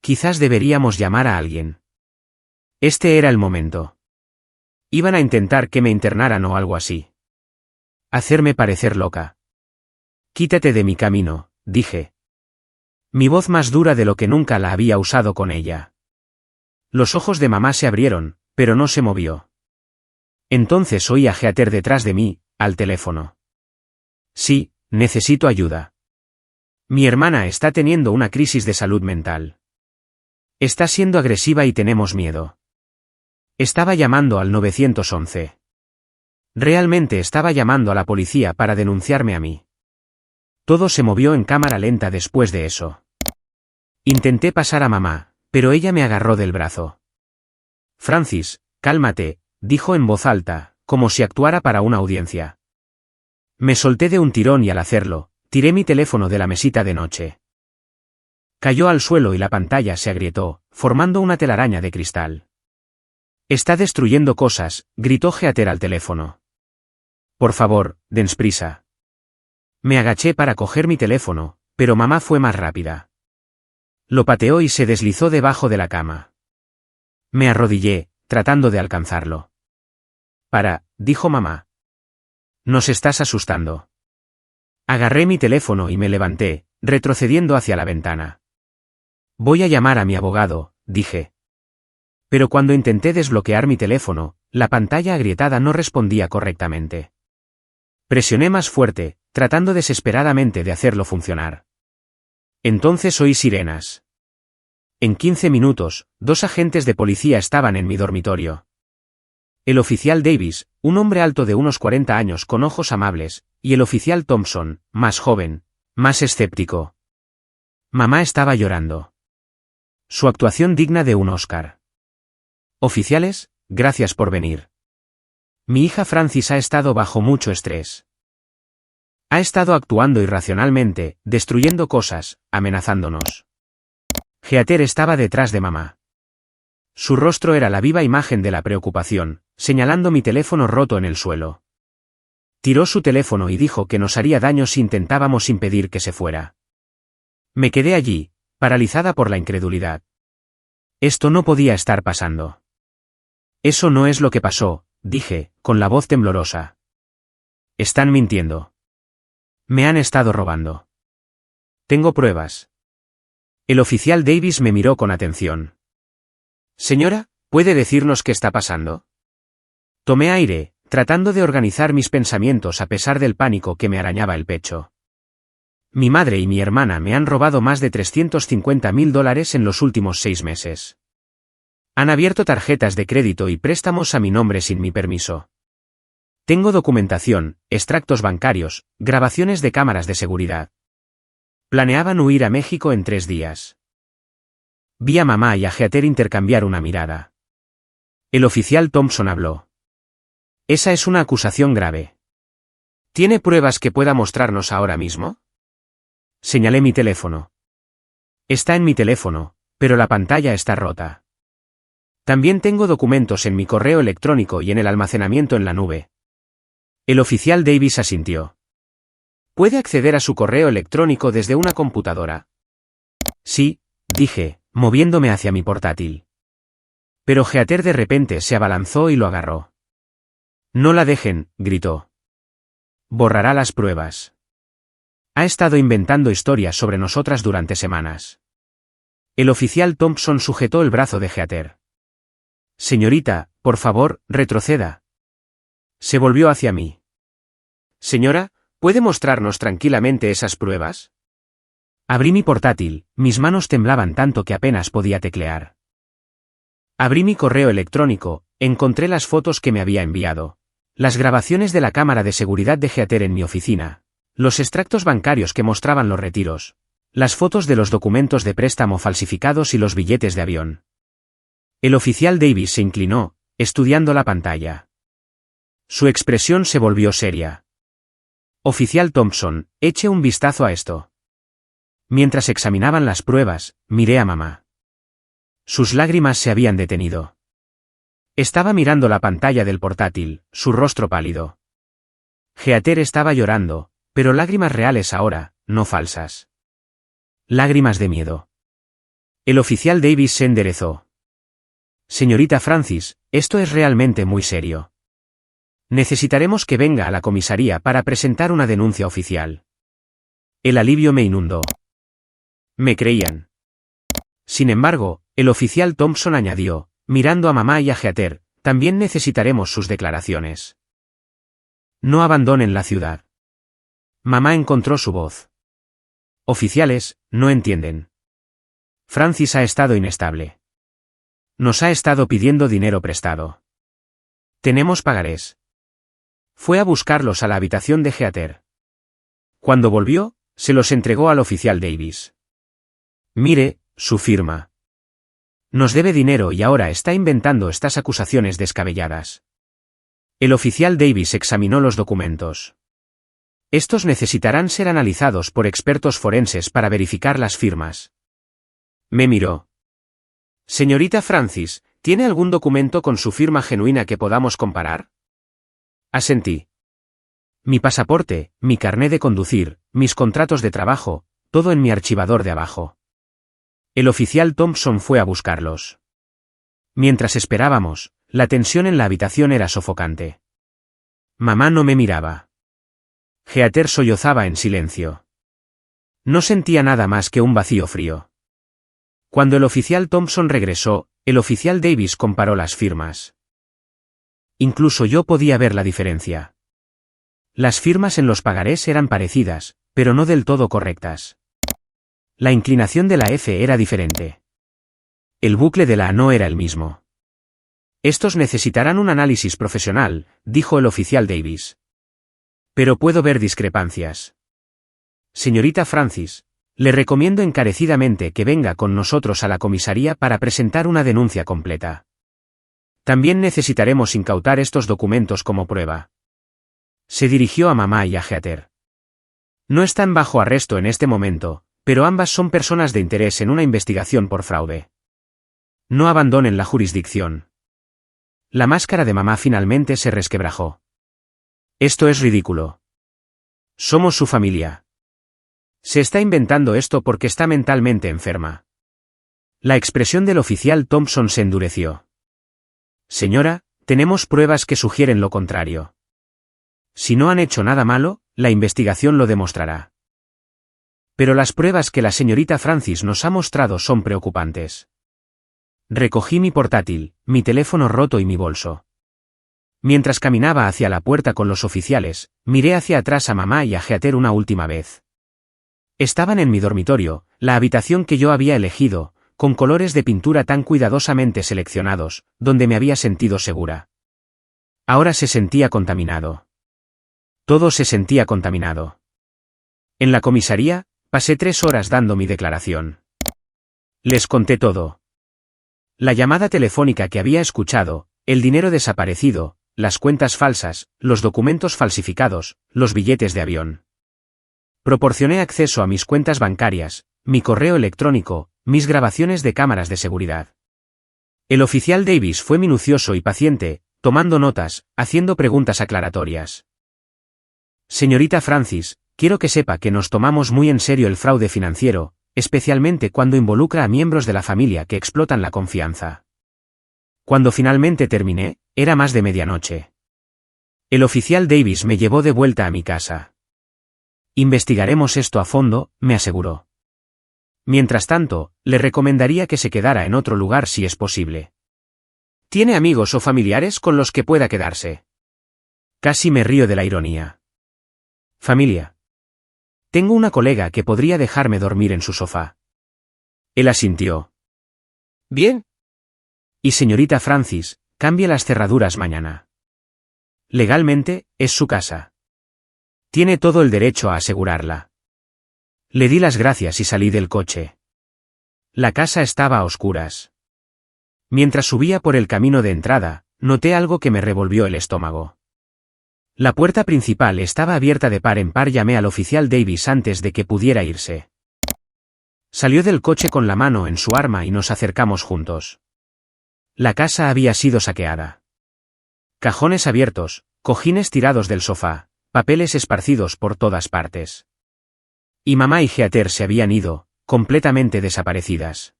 Quizás deberíamos llamar a alguien. Este era el momento. Iban a intentar que me internaran o algo así. Hacerme parecer loca. Quítate de mi camino, dije. Mi voz más dura de lo que nunca la había usado con ella. Los ojos de mamá se abrieron, pero no se movió. Entonces oí a Heather detrás de mí, al teléfono. Sí, necesito ayuda. Mi hermana está teniendo una crisis de salud mental. Está siendo agresiva y tenemos miedo. Estaba llamando al 911. Realmente estaba llamando a la policía para denunciarme a mí. Todo se movió en cámara lenta después de eso. Intenté pasar a mamá, pero ella me agarró del brazo. Francis, cálmate, dijo en voz alta, como si actuara para una audiencia. Me solté de un tirón y al hacerlo, tiré mi teléfono de la mesita de noche. Cayó al suelo y la pantalla se agrietó, formando una telaraña de cristal. Está destruyendo cosas, gritó Heather al teléfono. Por favor, dens prisa. Me agaché para coger mi teléfono, pero mamá fue más rápida. Lo pateó y se deslizó debajo de la cama. Me arrodillé, tratando de alcanzarlo. Dijo mamá. Nos estás asustando. Agarré mi teléfono y me levanté, retrocediendo hacia la ventana. Voy a llamar a mi abogado, dije. Pero cuando intenté desbloquear mi teléfono, la pantalla agrietada no respondía correctamente. Presioné más fuerte, tratando desesperadamente de hacerlo funcionar. Entonces oí sirenas. En 15 minutos, 2 agentes de policía estaban en mi dormitorio. El oficial Davis, un hombre alto de unos 40 años con ojos amables, y el oficial Thompson, más joven, más escéptico. Mamá estaba llorando. Su actuación digna de un Oscar. Oficiales, gracias por venir. Mi hija Francis ha estado bajo mucho estrés. Ha estado actuando irracionalmente, destruyendo cosas, amenazándonos. Heather estaba detrás de mamá. Su rostro era la viva imagen de la preocupación, señalando mi teléfono roto en el suelo. Tiró su teléfono y dijo que nos haría daño si intentábamos impedir que se fuera. Me quedé allí, paralizada por la incredulidad. Esto no podía estar pasando. Eso no es lo que pasó, dije, con la voz temblorosa. Están mintiendo. Me han estado robando. Tengo pruebas. El oficial Davis me miró con atención. Señora, ¿puede decirnos qué está pasando? Tomé aire, tratando de organizar mis pensamientos a pesar del pánico que me arañaba el pecho. Mi madre y mi hermana me han robado más de $350.000 en los últimos 6 meses. Han abierto tarjetas de crédito y préstamos a mi nombre sin mi permiso. Tengo documentación, extractos bancarios, grabaciones de cámaras de seguridad. Planeaban huir a México en 3 días. Vi a mamá y a Heather intercambiar una mirada. El oficial Thompson habló. Esa es una acusación grave. ¿Tiene pruebas que pueda mostrarnos ahora mismo? Señalé mi teléfono. Está en mi teléfono, pero la pantalla está rota. También tengo documentos en mi correo electrónico y en el almacenamiento en la nube. El oficial Davis asintió. ¿Puede acceder a su correo electrónico desde una computadora? Sí, dije, moviéndome hacia mi portátil. Pero Heather de repente se abalanzó y lo agarró. No la dejen, gritó. Borrará las pruebas. Ha estado inventando historias sobre nosotras durante semanas. El oficial Thompson sujetó el brazo de Heather. Señorita, por favor, retroceda. Se volvió hacia mí. Señora, ¿puede mostrarnos tranquilamente esas pruebas? Abrí mi portátil, mis manos temblaban tanto que apenas podía teclear. Abrí mi correo electrónico, encontré las fotos que me había enviado, las grabaciones de la cámara de seguridad de Heather en mi oficina, los extractos bancarios que mostraban los retiros, las fotos de los documentos de préstamo falsificados y los billetes de avión. El oficial Davis se inclinó, estudiando la pantalla. Su expresión se volvió seria. Oficial Thompson, eche un vistazo a esto. Mientras examinaban las pruebas, miré a mamá. Sus lágrimas se habían detenido. Estaba mirando la pantalla del portátil, su rostro pálido. Heather estaba llorando, pero lágrimas reales ahora, no falsas. Lágrimas de miedo. El oficial Davis se enderezó. Señorita Francis, esto es realmente muy serio. Necesitaremos que venga a la comisaría para presentar una denuncia oficial. El alivio me inundó. Me creían. Sin embargo, el oficial Thompson añadió, mirando a mamá y a Heather, también necesitaremos sus declaraciones. No abandonen la ciudad. Mamá encontró su voz. Oficiales, no entienden. Francis ha estado inestable. Nos ha estado pidiendo dinero prestado. Tenemos pagarés. Fue a buscarlos a la habitación de Heather. Cuando volvió, se los entregó al oficial Davis. Mire, su firma. Nos debe dinero y ahora está inventando estas acusaciones descabelladas. El oficial Davis examinó los documentos. Estos necesitarán ser analizados por expertos forenses para verificar las firmas. Me miró. Señorita Francis, ¿tiene algún documento con su firma genuina que podamos comparar? Asentí. Mi pasaporte, mi carné de conducir, mis contratos de trabajo, todo en mi archivador de abajo. El oficial Thompson fue a buscarlos. Mientras esperábamos, la tensión en la habitación era sofocante. Mamá no me miraba. Heather sollozaba en silencio. No sentía nada más que un vacío frío. Cuando el oficial Thompson regresó, el oficial Davis comparó las firmas. Incluso yo podía ver la diferencia. Las firmas en los pagarés eran parecidas, pero no del todo correctas. La inclinación de la F era diferente. El bucle de la A no era el mismo. Estos necesitarán un análisis profesional, dijo el oficial Davis. Pero puedo ver discrepancias. Señorita Francis, le recomiendo encarecidamente que venga con nosotros a la comisaría para presentar una denuncia completa. También necesitaremos incautar estos documentos como prueba. Se dirigió a mamá y a Heather. No están bajo arresto en este momento, pero ambas son personas de interés en una investigación por fraude. No abandonen la jurisdicción. La máscara de mamá finalmente se resquebrajó. Esto es ridículo. Somos su familia. Se está inventando esto porque está mentalmente enferma. La expresión del oficial Thompson se endureció. Señora, tenemos pruebas que sugieren lo contrario. Si no han hecho nada malo, la investigación lo demostrará. Pero las pruebas que la señorita Francis nos ha mostrado son preocupantes. Recogí mi portátil, mi teléfono roto y mi bolso. Mientras caminaba hacia la puerta con los oficiales, miré hacia atrás a mamá y a Heather una última vez. Estaban en mi dormitorio, la habitación que yo había elegido, con colores de pintura tan cuidadosamente seleccionados, donde me había sentido segura. Ahora se sentía contaminado. Todo se sentía contaminado. En la comisaría, pasé 3 horas dando mi declaración. Les conté todo. La llamada telefónica que había escuchado, el dinero desaparecido, las cuentas falsas, los documentos falsificados, los billetes de avión. Proporcioné acceso a mis cuentas bancarias, mi correo electrónico, mis grabaciones de cámaras de seguridad. El oficial Davis fue minucioso y paciente, tomando notas, haciendo preguntas aclaratorias. Señorita Francis, quiero que sepa que nos tomamos muy en serio el fraude financiero, especialmente cuando involucra a miembros de la familia que explotan la confianza. Cuando finalmente terminé, era más de medianoche. El oficial Davis me llevó de vuelta a mi casa. Investigaremos esto a fondo, me aseguró. Mientras tanto, le recomendaría que se quedara en otro lugar si es posible. ¿Tiene amigos o familiares con los que pueda quedarse? Casi me río de la ironía. Familia. Tengo una colega que podría dejarme dormir en su sofá. Él asintió. Bien. Y señorita Francis, cambie las cerraduras mañana. Legalmente, es su casa. Tiene todo el derecho a asegurarla. Le di las gracias y salí del coche. La casa estaba a oscuras. Mientras subía por el camino de entrada, noté algo que me revolvió el estómago. La puerta principal estaba abierta de par en par. Llamé al oficial Davis antes de que pudiera irse. Salió del coche con la mano en su arma y nos acercamos juntos. La casa había sido saqueada. Cajones abiertos, cojines tirados del sofá, papeles esparcidos por todas partes. Y mamá y Heather se habían ido, completamente desaparecidas.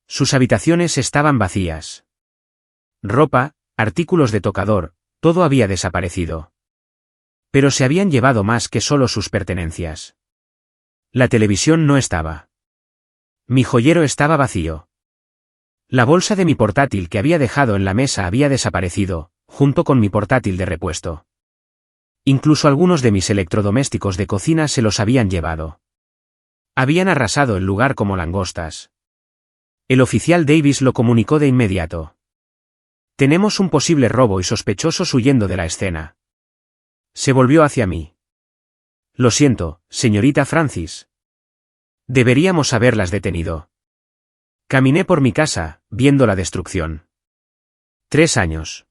Sus habitaciones estaban vacías. Ropa, artículos de tocador, todo había desaparecido. Pero se habían llevado más que solo sus pertenencias. La televisión no estaba. Mi joyero estaba vacío. La bolsa de mi portátil que había dejado en la mesa había desaparecido, junto con mi portátil de repuesto. Incluso algunos de mis electrodomésticos de cocina se los habían llevado. Habían arrasado el lugar como langostas. El oficial Davis lo comunicó de inmediato. Tenemos un posible robo y sospechosos huyendo de la escena. Se volvió hacia mí. Lo siento, señorita Francis. Deberíamos haberlas detenido. Caminé por mi casa, viendo la destrucción. 3 años.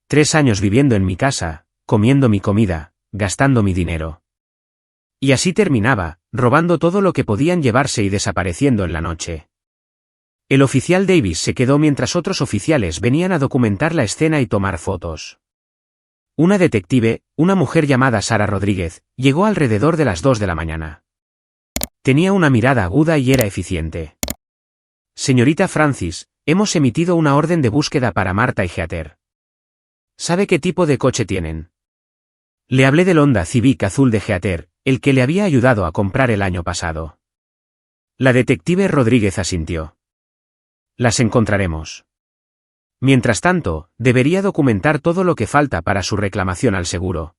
3 años viviendo en mi casa, comiendo mi comida, gastando mi dinero. Y así terminaba, robando todo lo que podían llevarse y desapareciendo en la noche. El oficial Davis se quedó mientras otros oficiales venían a documentar la escena y tomar fotos. Una detective, una mujer llamada Sara Rodríguez, llegó alrededor de las 2 de la mañana. Tenía una mirada aguda y era eficiente. Señorita Francis, hemos emitido una orden de búsqueda para Marta y Heather. ¿Sabe qué tipo de coche tienen? Le hablé del Honda Civic azul de Heather, el que le había ayudado a comprar el año pasado. La detective Rodríguez asintió. Las encontraremos. Mientras tanto, debería documentar todo lo que falta para su reclamación al seguro.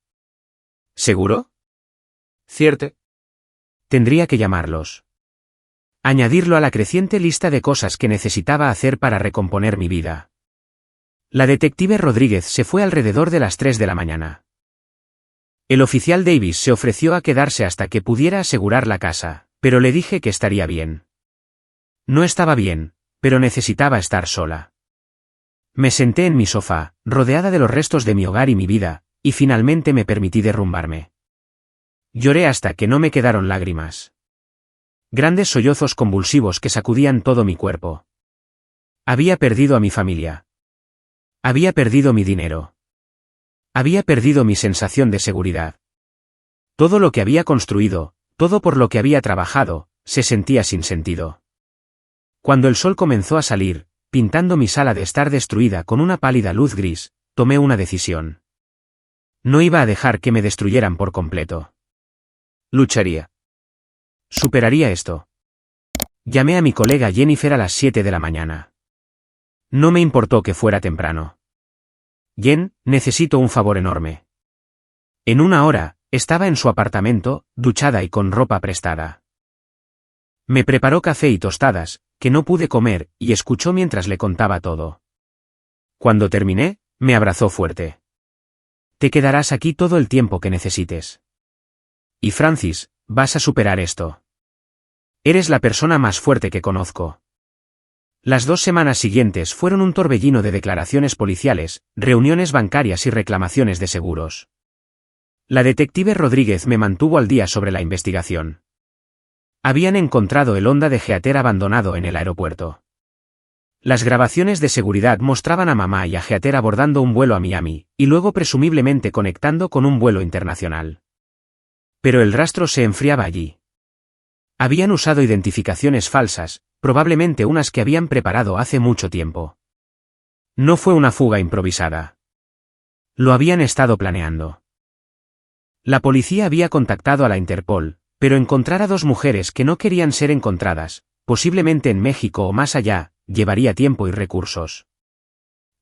¿Seguro? Cierto. Tendría que llamarlos. Añadirlo a la creciente lista de cosas que necesitaba hacer para recomponer mi vida. La detective Rodríguez se fue alrededor de las 3 de la mañana. El oficial Davis se ofreció a quedarse hasta que pudiera asegurar la casa, pero le dije que estaría bien. No estaba bien, pero necesitaba estar sola. Me senté en mi sofá, rodeada de los restos de mi hogar y mi vida, y finalmente me permití derrumbarme. Lloré hasta que no me quedaron lágrimas. Grandes sollozos convulsivos que sacudían todo mi cuerpo. Había perdido a mi familia. Había perdido mi dinero. Había perdido mi sensación de seguridad. Todo lo que había construido, todo por lo que había trabajado, se sentía sin sentido. Cuando el sol comenzó a salir, pintando mi sala de estar destruida con una pálida luz gris, tomé una decisión. No iba a dejar que me destruyeran por completo. Lucharía. Superaría esto. Llamé a mi colega Jennifer a las 7 de la mañana. No me importó que fuera temprano. Jen, necesito un favor enorme. En una hora, estaba en su apartamento, duchada y con ropa prestada. Me preparó café y tostadas, que no pude comer, y escuchó mientras le contaba todo. Cuando terminé, me abrazó fuerte. Te quedarás aquí todo el tiempo que necesites. Y Francis, vas a superar esto. Eres la persona más fuerte que conozco. Las 2 semanas siguientes fueron un torbellino de declaraciones policiales, reuniones bancarias y reclamaciones de seguros. La detective Rodríguez me mantuvo al día sobre la investigación. Habían encontrado el Honda de Heather abandonado en el aeropuerto. Las grabaciones de seguridad mostraban a mamá y a Heather abordando un vuelo a Miami, y luego presumiblemente conectando con un vuelo internacional. Pero el rastro se enfriaba allí. Habían usado identificaciones falsas, probablemente unas que habían preparado hace mucho tiempo. No fue una fuga improvisada. Lo habían estado planeando. La policía había contactado a la Interpol, pero encontrar a 2 mujeres que no querían ser encontradas, posiblemente en México o más allá, llevaría tiempo y recursos.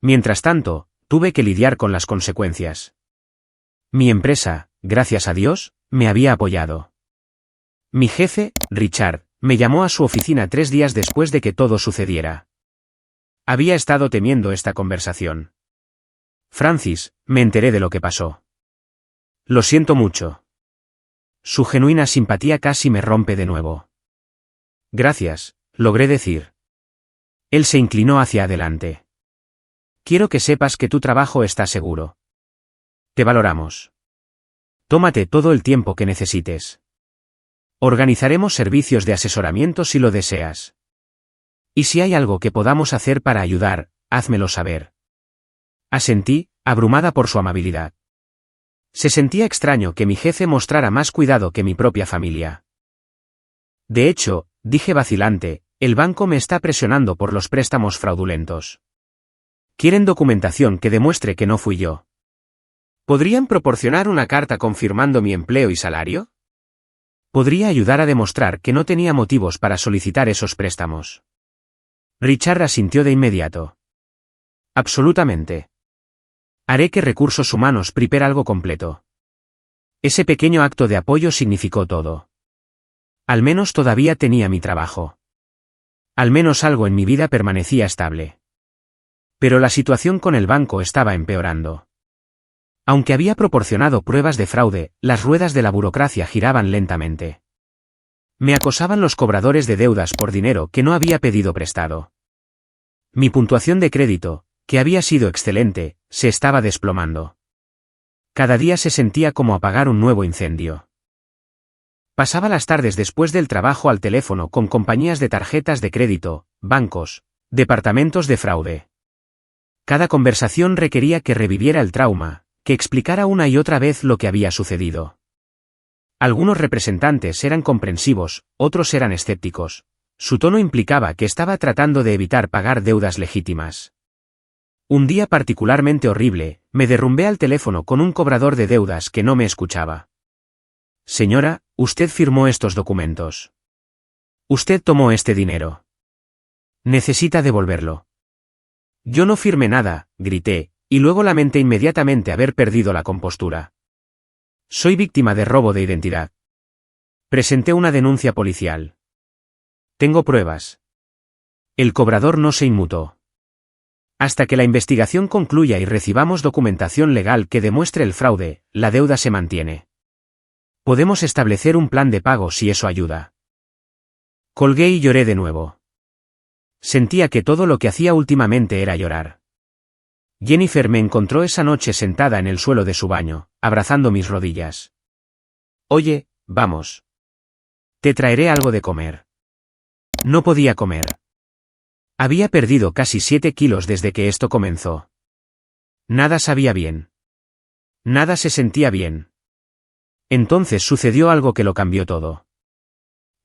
Mientras tanto, tuve que lidiar con las consecuencias. Mi empresa, gracias a Dios, me había apoyado. Mi jefe, Richard, me llamó a su oficina 3 días después de que todo sucediera. Había estado temiendo esta conversación. Francis, me enteré de lo que pasó. Lo siento mucho. Su genuina simpatía casi me rompe de nuevo. Gracias, logré decir. Él se inclinó hacia adelante. Quiero que sepas que tu trabajo está seguro. Te valoramos. Tómate todo el tiempo que necesites. Organizaremos servicios de asesoramiento si lo deseas. Y si hay algo que podamos hacer para ayudar, házmelo saber. Asentí, abrumada por su amabilidad. Se sentía extraño que mi jefe mostrara más cuidado que mi propia familia. De hecho, dije vacilante, el banco me está presionando por los préstamos fraudulentos. ¿Quieren documentación que demuestre que no fui yo? ¿Podrían proporcionar una carta confirmando mi empleo y salario? Podría ayudar a demostrar que no tenía motivos para solicitar esos préstamos. Richard asintió de inmediato. Absolutamente. Haré que Recursos Humanos prepare algo completo. Ese pequeño acto de apoyo significó todo. Al menos todavía tenía mi trabajo. Al menos algo en mi vida permanecía estable. Pero la situación con el banco estaba empeorando. Aunque había proporcionado pruebas de fraude, las ruedas de la burocracia giraban lentamente. Me acosaban los cobradores de deudas por dinero que no había pedido prestado. Mi puntuación de crédito, que había sido excelente, se estaba desplomando. Cada día se sentía como apagar un nuevo incendio. Pasaba las tardes después del trabajo al teléfono con compañías de tarjetas de crédito, bancos, departamentos de fraude. Cada conversación requería que reviviera el trauma, que explicara una y otra vez lo que había sucedido. Algunos representantes eran comprensivos, otros eran escépticos. Su tono implicaba que estaba tratando de evitar pagar deudas legítimas. Un día particularmente horrible, me derrumbé al teléfono con un cobrador de deudas que no me escuchaba. Señora, usted firmó estos documentos. Usted tomó este dinero. Necesita devolverlo. Yo no firmé nada, grité, y luego lamenté inmediatamente haber perdido la compostura. Soy víctima de robo de identidad. Presenté una denuncia policial. Tengo pruebas. El cobrador no se inmutó. Hasta que la investigación concluya y recibamos documentación legal que demuestre el fraude, la deuda se mantiene. Podemos establecer un plan de pago si eso ayuda. Colgué y lloré de nuevo. Sentía que todo lo que hacía últimamente era llorar. Jennifer me encontró esa noche sentada en el suelo de su baño, abrazando mis rodillas. Oye, vamos. Te traeré algo de comer. No podía comer. Había perdido casi 7 kilos desde que esto comenzó. Nada sabía bien. Nada se sentía bien. Entonces sucedió algo que lo cambió todo.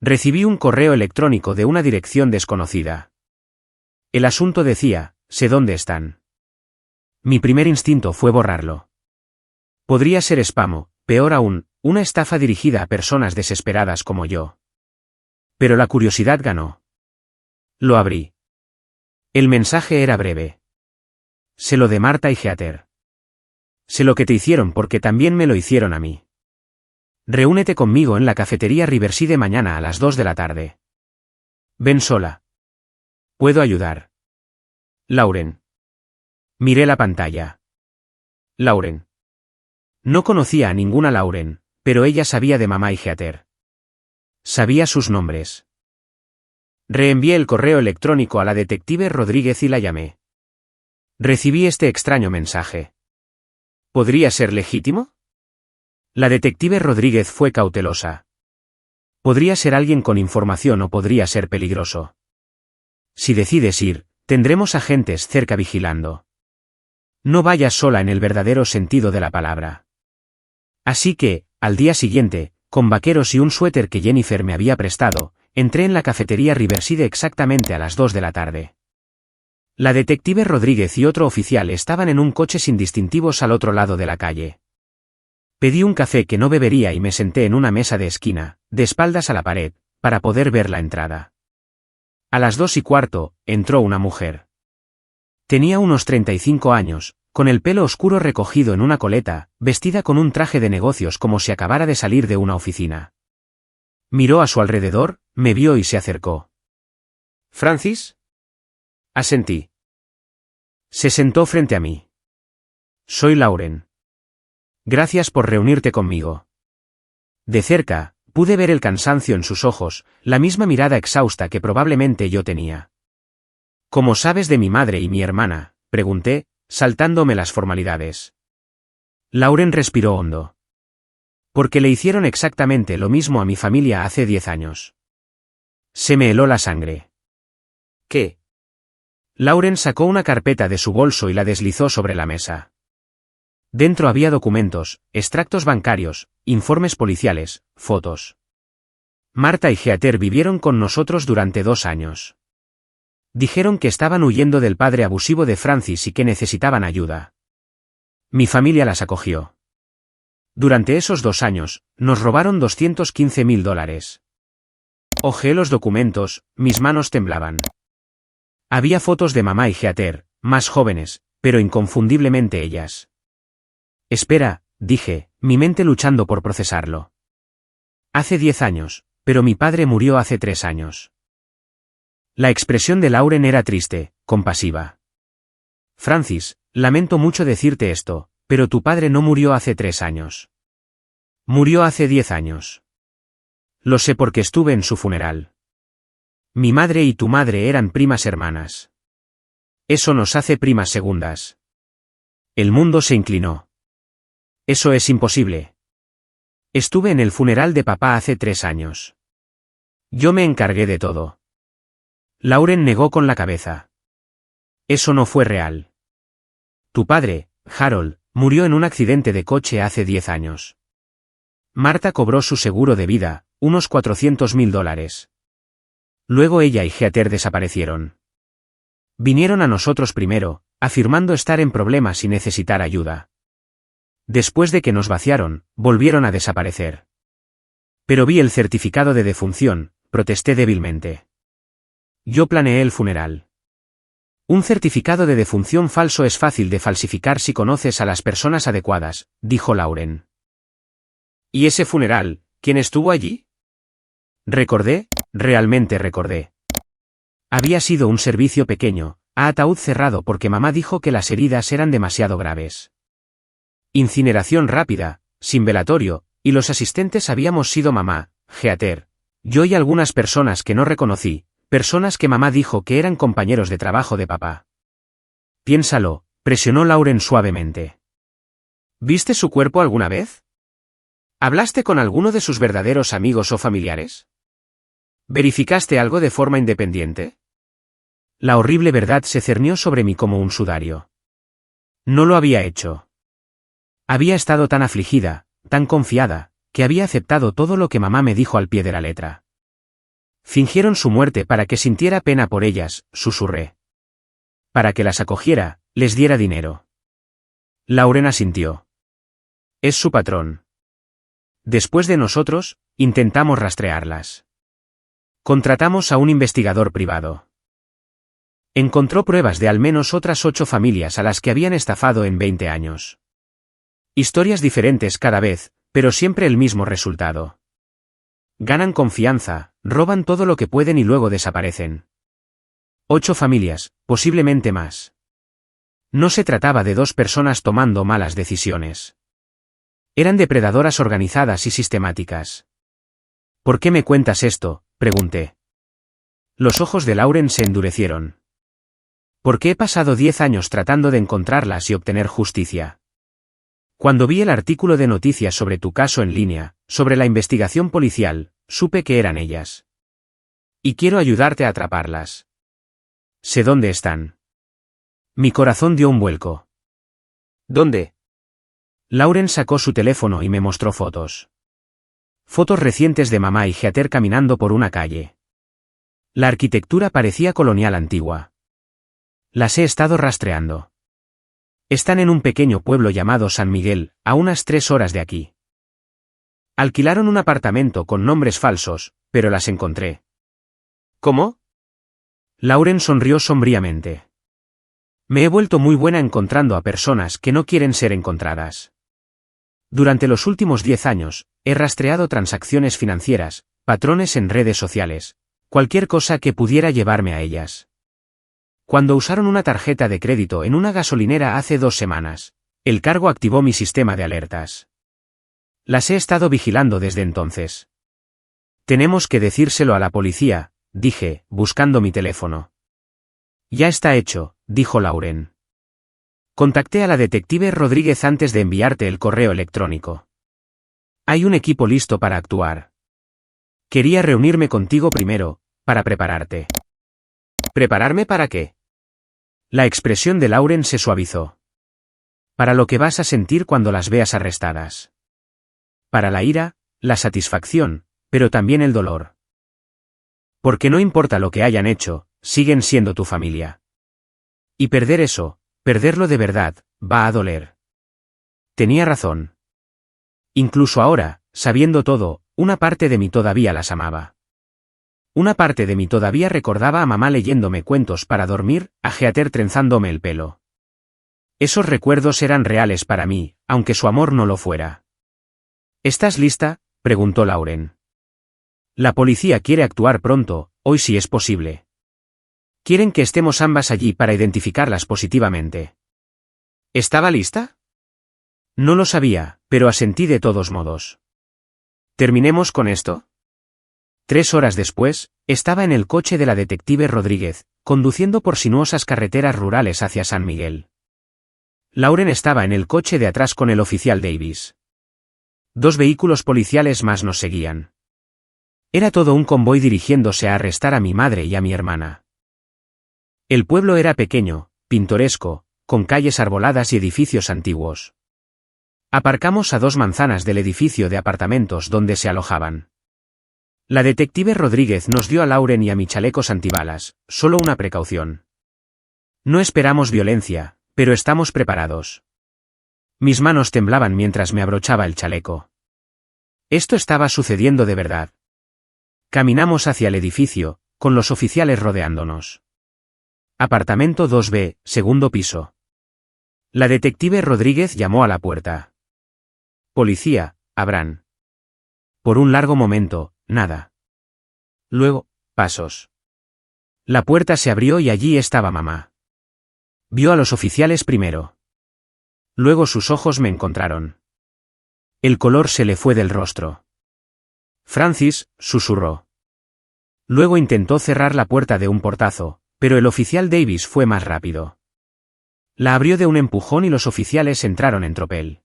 Recibí un correo electrónico de una dirección desconocida. El asunto decía, sé dónde están. Mi primer instinto fue borrarlo. Podría ser spam, peor aún, una estafa dirigida a personas desesperadas como yo. Pero la curiosidad ganó. Lo abrí. El mensaje era breve. Sé lo de Marta y Heather. Sé lo que te hicieron porque también me lo hicieron a mí. Reúnete conmigo en la cafetería Riverside mañana a las 2 de la tarde. Ven sola. Puedo ayudar. Lauren. Miré la pantalla. Lauren. No conocía a ninguna Lauren, pero ella sabía de mamá y Heather. Sabía sus nombres. Reenvié el correo electrónico a la detective Rodríguez y la llamé. Recibí este extraño mensaje. ¿Podría ser legítimo? La detective Rodríguez fue cautelosa. Podría ser alguien con información o podría ser peligroso. Si decides ir, tendremos agentes cerca vigilando. No vayas sola en el verdadero sentido de la palabra. Así que, al día siguiente, con vaqueros y un suéter que Jennifer me había prestado, entré en la cafetería Riverside exactamente a las 2 de la tarde. La detective Rodríguez y otro oficial estaban en un coche sin distintivos al otro lado de la calle. Pedí un café que no bebería y me senté en una mesa de esquina, de espaldas a la pared, para poder ver la entrada. A las 2:15, entró una mujer. Tenía unos 35 años, con el pelo oscuro recogido en una coleta, vestida con un traje de negocios como si acabara de salir de una oficina. Miró a su alrededor, me vio y se acercó. ¿Francis? Asentí. Se sentó frente a mí. Soy Lauren. Gracias por reunirte conmigo. De cerca, pude ver el cansancio en sus ojos, la misma mirada exhausta que probablemente yo tenía. ¿Cómo sabes de mi madre y mi hermana?, pregunté, saltándome las formalidades. Lauren respiró hondo. Porque le hicieron exactamente lo mismo a mi familia hace 10 años. Se me heló la sangre. ¿Qué? Lauren sacó una carpeta de su bolso y la deslizó sobre la mesa. Dentro había documentos, extractos bancarios, informes policiales, fotos. Marta y Heather vivieron con nosotros durante 2 años. Dijeron que estaban huyendo del padre abusivo de Francis y que necesitaban ayuda. Mi familia las acogió. Durante esos 2 años, nos robaron $215.000. Hojeé los documentos, mis manos temblaban. Había fotos de mamá y Heather, más jóvenes, pero inconfundiblemente ellas. Espera, dije, mi mente luchando por procesarlo. Hace 10 años, pero mi padre murió hace 3 años. La expresión de Lauren era triste, compasiva. Francis, lamento mucho decirte esto, pero tu padre no murió hace 3 años. Murió hace 10 años. Lo sé porque estuve en su funeral. Mi madre y tu madre eran primas hermanas. Eso nos hace primas segundas. El mundo se inclinó. Eso es imposible. Estuve en el funeral de papá hace 3 años. Yo me encargué de todo. Lauren negó con la cabeza. Eso no fue real. Tu padre, Harold, murió en un accidente de coche hace 10 años. Marta cobró su seguro de vida, unos $400.000. Luego ella y Heather desaparecieron. Vinieron a nosotros primero, afirmando estar en problemas y necesitar ayuda. Después de que nos vaciaron, volvieron a desaparecer. Pero vi el certificado de defunción, protesté débilmente. Yo planeé el funeral. Un certificado de defunción falso es fácil de falsificar si conoces a las personas adecuadas, dijo Lauren. ¿Y ese funeral, quién estuvo allí? Recordé, realmente recordé. Había sido un servicio pequeño, a ataúd cerrado porque mamá dijo que las heridas eran demasiado graves. Incineración rápida, sin velatorio, y los asistentes habíamos sido mamá, Heather, yo y algunas personas que no reconocí, personas que mamá dijo que eran compañeros de trabajo de papá. Piénsalo, presionó Lauren suavemente. ¿Viste su cuerpo alguna vez? ¿Hablaste con alguno de sus verdaderos amigos o familiares? ¿Verificaste algo de forma independiente? La horrible verdad se cernió sobre mí como un sudario. No lo había hecho. Había estado tan afligida, tan confiada, que había aceptado todo lo que mamá me dijo al pie de la letra. Fingieron su muerte para que sintiera pena por ellas, susurré. Para que las acogiera, les diera dinero. Lauren asintió. Es su patrón. Después de nosotros, intentamos rastrearlas. Contratamos a un investigador privado. Encontró pruebas de al menos otras 8 familias a las que habían estafado en 20 años. Historias diferentes cada vez, pero siempre el mismo resultado. Ganan confianza, roban todo lo que pueden y luego desaparecen. 8 familias, posiblemente más. No se trataba de 2 personas tomando malas decisiones. Eran depredadoras organizadas y sistemáticas. ¿Por qué me cuentas esto?, pregunté. Los ojos de Lauren se endurecieron. Porque he pasado 10 años tratando de encontrarlas y obtener justicia. Cuando vi el artículo de noticias sobre tu caso en línea, sobre la investigación policial, supe que eran ellas. Y quiero ayudarte a atraparlas. Sé dónde están. Mi corazón dio un vuelco. ¿Dónde? Lauren sacó su teléfono y me mostró fotos. Fotos recientes de mamá y Heather caminando por una calle. La arquitectura parecía colonial antigua. Las he estado rastreando. Están en un pequeño pueblo llamado San Miguel, a unas 3 horas de aquí. Alquilaron un apartamento con nombres falsos, pero las encontré. ¿Cómo? Lauren sonrió sombríamente. Me he vuelto muy buena encontrando a personas que no quieren ser encontradas. Durante los últimos 10 años, he rastreado transacciones financieras, patrones en redes sociales, cualquier cosa que pudiera llevarme a ellas. Cuando usaron una tarjeta de crédito en una gasolinera hace 2 semanas, el cargo activó mi sistema de alertas. Las he estado vigilando desde entonces. Tenemos que decírselo a la policía, dije, buscando mi teléfono. Ya está hecho, dijo Lauren. Contacté a la detective Rodríguez antes de enviarte el correo electrónico. Hay un equipo listo para actuar. Quería reunirme contigo primero, para prepararte. ¿Prepararme para qué? La expresión de Lauren se suavizó. Para lo que vas a sentir cuando las veas arrestadas. Para la ira, la satisfacción, pero también el dolor. Porque no importa lo que hayan hecho, siguen siendo tu familia. Y perder eso, perderlo de verdad, va a doler. Tenía razón. Incluso ahora, sabiendo todo, una parte de mí todavía las amaba. Una parte de mí todavía recordaba a mamá leyéndome cuentos para dormir, a Heather trenzándome el pelo. Esos recuerdos eran reales para mí, aunque su amor no lo fuera. ¿Estás lista?, preguntó Lauren. La policía quiere actuar pronto, hoy si es posible. Quieren que estemos ambas allí para identificarlas positivamente. ¿Estaba lista? No lo sabía, pero asentí de todos modos. ¿Terminemos con esto? 3 horas después, estaba en el coche de la detective Rodríguez, conduciendo por sinuosas carreteras rurales hacia San Miguel. Lauren estaba en el coche de atrás con el oficial Davis. 2 vehículos policiales más nos seguían. Era todo un convoy dirigiéndose a arrestar a mi madre y a mi hermana. El pueblo era pequeño, pintoresco, con calles arboladas y edificios antiguos. Aparcamos a 2 manzanas del edificio de apartamentos donde se alojaban. La detective Rodríguez nos dio a Lauren y a mi chalecos antibalas, solo una precaución. No esperamos violencia, pero estamos preparados. Mis manos temblaban mientras me abrochaba el chaleco. Esto estaba sucediendo de verdad. Caminamos hacia el edificio, con los oficiales rodeándonos. Apartamento 2B, segundo piso. La detective Rodríguez llamó a la puerta. Policía, abran. Por un largo momento, nada. Luego, pasos. La puerta se abrió y allí estaba mamá. Vio a los oficiales primero. Luego sus ojos me encontraron. El color se le fue del rostro. Francis, susurró. Luego intentó cerrar la puerta de un portazo, pero el oficial Davis fue más rápido. La abrió de un empujón y los oficiales entraron en tropel.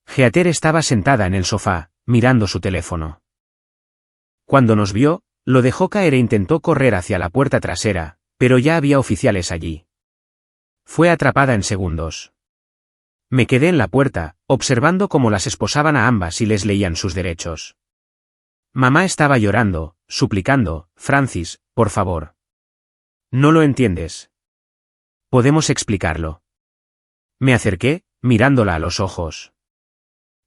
Heather estaba sentada en el sofá, mirando su teléfono. Cuando nos vio, lo dejó caer e intentó correr hacia la puerta trasera, pero ya había oficiales allí. Fue atrapada en segundos. Me quedé en la puerta, observando cómo las esposaban a ambas y les leían sus derechos. Mamá estaba llorando, suplicando, Francis, por favor. No lo entiendes. Podemos explicarlo. Me acerqué, mirándola a los ojos.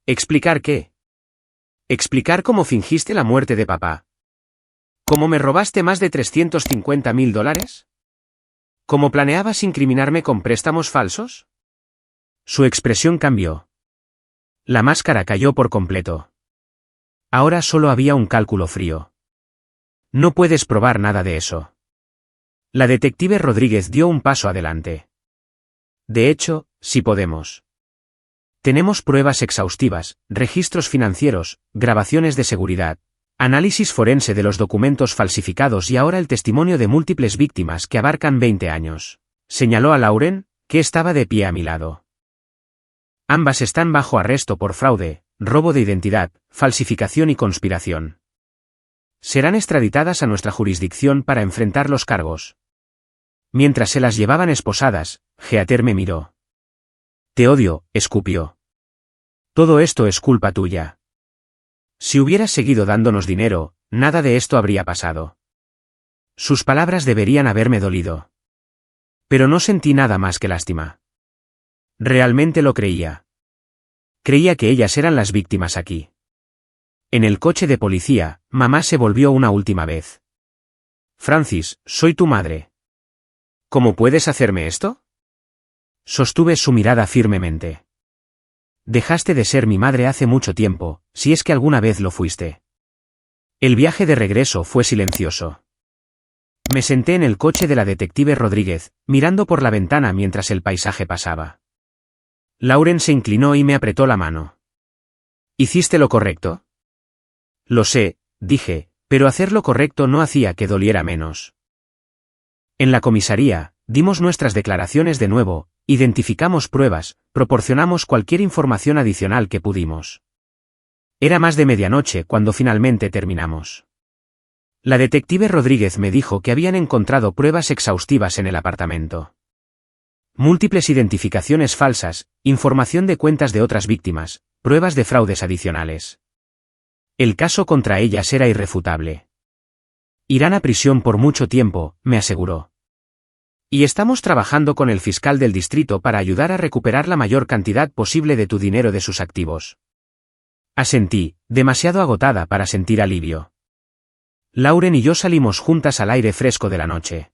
¿Explicar qué? Explicar cómo fingiste la muerte de papá. ¿Cómo me robaste más de $350.000? ¿Cómo planeabas incriminarme con préstamos falsos? Su expresión cambió. La máscara cayó por completo. Ahora solo había un cálculo frío. No puedes probar nada de eso. La detective Rodríguez dio un paso adelante. De hecho, sí podemos. Tenemos pruebas exhaustivas, registros financieros, grabaciones de seguridad, análisis forense de los documentos falsificados y ahora el testimonio de múltiples víctimas que abarcan 20 años. Señaló a Lauren, que estaba de pie a mi lado. Ambas están bajo arresto por fraude, robo de identidad, falsificación y conspiración. Serán extraditadas a nuestra jurisdicción para enfrentar los cargos. Mientras se las llevaban esposadas, Heather me miró. Te odio, escupió. Todo esto es culpa tuya. Si hubieras seguido dándonos dinero, nada de esto habría pasado. Sus palabras deberían haberme dolido. Pero no sentí nada más que lástima. Realmente lo creía. Creía que ellas eran las víctimas aquí. En el coche de policía, mamá se volvió una última vez. Francis, soy tu madre. ¿Cómo puedes hacerme esto? Sostuve su mirada firmemente. Dejaste de ser mi madre hace mucho tiempo, si es que alguna vez lo fuiste. El viaje de regreso fue silencioso. Me senté en el coche de la detective Rodríguez, mirando por la ventana mientras el paisaje pasaba. Lauren se inclinó y me apretó la mano. ¿Hiciste lo correcto? Lo sé, dije, pero hacer lo correcto no hacía que doliera menos. En la comisaría, dimos nuestras declaraciones de nuevo, identificamos pruebas, proporcionamos cualquier información adicional que pudimos. Era más de medianoche cuando finalmente terminamos. La detective Rodríguez me dijo que habían encontrado pruebas exhaustivas en el apartamento. Múltiples identificaciones falsas, información de cuentas de otras víctimas, pruebas de fraudes adicionales. El caso contra ellas era irrefutable. Irán a prisión por mucho tiempo, me aseguró. Y estamos trabajando con el fiscal del distrito para ayudar a recuperar la mayor cantidad posible de tu dinero de sus activos. Asentí, demasiado agotada para sentir alivio. Lauren y yo salimos juntas al aire fresco de la noche.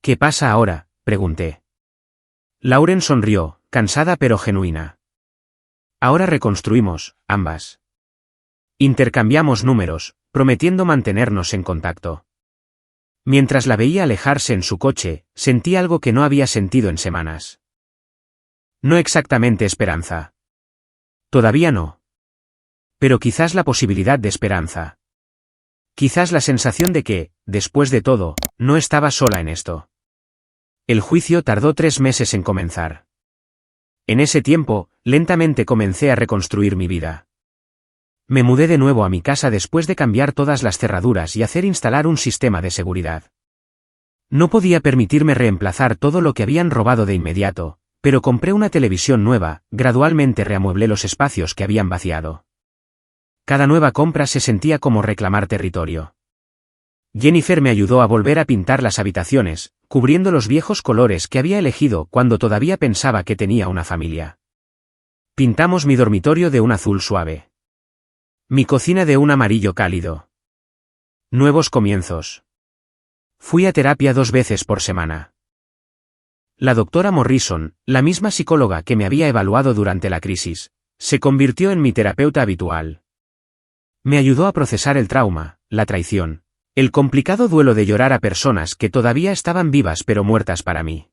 ¿Qué pasa ahora?, pregunté. Lauren sonrió, cansada pero genuina. Ahora reconstruimos, ambas. Intercambiamos números, prometiendo mantenernos en contacto. Mientras la veía alejarse en su coche, sentí algo que no había sentido en semanas. No exactamente esperanza. Todavía no. Pero quizás la posibilidad de esperanza. Quizás la sensación de que, después de todo, no estaba sola en esto. El juicio tardó 3 meses en comenzar. En ese tiempo, lentamente comencé a reconstruir mi vida. Me mudé de nuevo a mi casa después de cambiar todas las cerraduras y hacer instalar un sistema de seguridad. No podía permitirme reemplazar todo lo que habían robado de inmediato, pero compré una televisión nueva, gradualmente reamueblé los espacios que habían vaciado. Cada nueva compra se sentía como reclamar territorio. Jennifer me ayudó a volver a pintar las habitaciones, cubriendo los viejos colores que había elegido cuando todavía pensaba que tenía una familia. Pintamos mi dormitorio de un azul suave. Mi cocina de un amarillo cálido. Nuevos comienzos. Fui a terapia 2 veces por semana. La doctora Morrison, la misma psicóloga que me había evaluado durante la crisis, se convirtió en mi terapeuta habitual. Me ayudó a procesar el trauma, la traición, el complicado duelo de llorar a personas que todavía estaban vivas pero muertas para mí.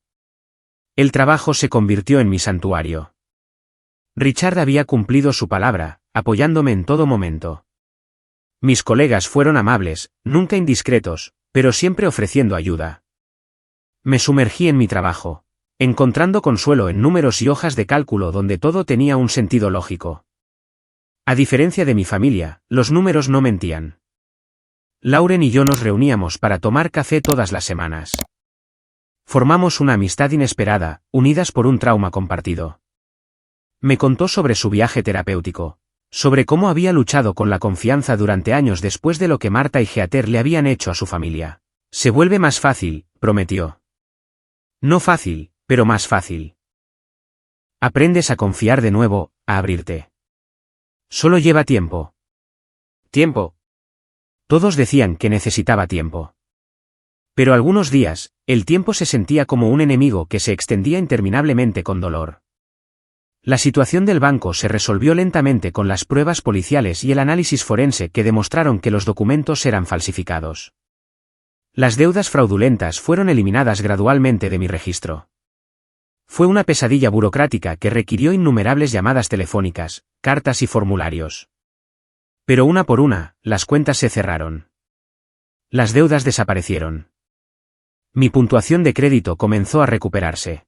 El trabajo se convirtió en mi santuario. Richard había cumplido su palabra, apoyándome en todo momento. Mis colegas fueron amables, nunca indiscretos, pero siempre ofreciendo ayuda. Me sumergí en mi trabajo, encontrando consuelo en números y hojas de cálculo donde todo tenía un sentido lógico. A diferencia de mi familia, los números no mentían. Lauren y yo nos reuníamos para tomar café todas las semanas. Formamos una amistad inesperada, unidas por un trauma compartido. Me contó sobre su viaje terapéutico, sobre cómo había luchado con la confianza durante años después de lo que Marta y Heather le habían hecho a su familia. Se vuelve más fácil, prometió. No fácil, pero más fácil. Aprendes a confiar de nuevo, a abrirte. Solo lleva tiempo. Tiempo. Todos decían que necesitaba tiempo. Pero algunos días, el tiempo se sentía como un enemigo que se extendía interminablemente con dolor. La situación del banco se resolvió lentamente con las pruebas policiales y el análisis forense que demostraron que los documentos eran falsificados. Las deudas fraudulentas fueron eliminadas gradualmente de mi registro. Fue una pesadilla burocrática que requirió innumerables llamadas telefónicas, cartas y formularios. Pero una por una, las cuentas se cerraron. Las deudas desaparecieron. Mi puntuación de crédito comenzó a recuperarse.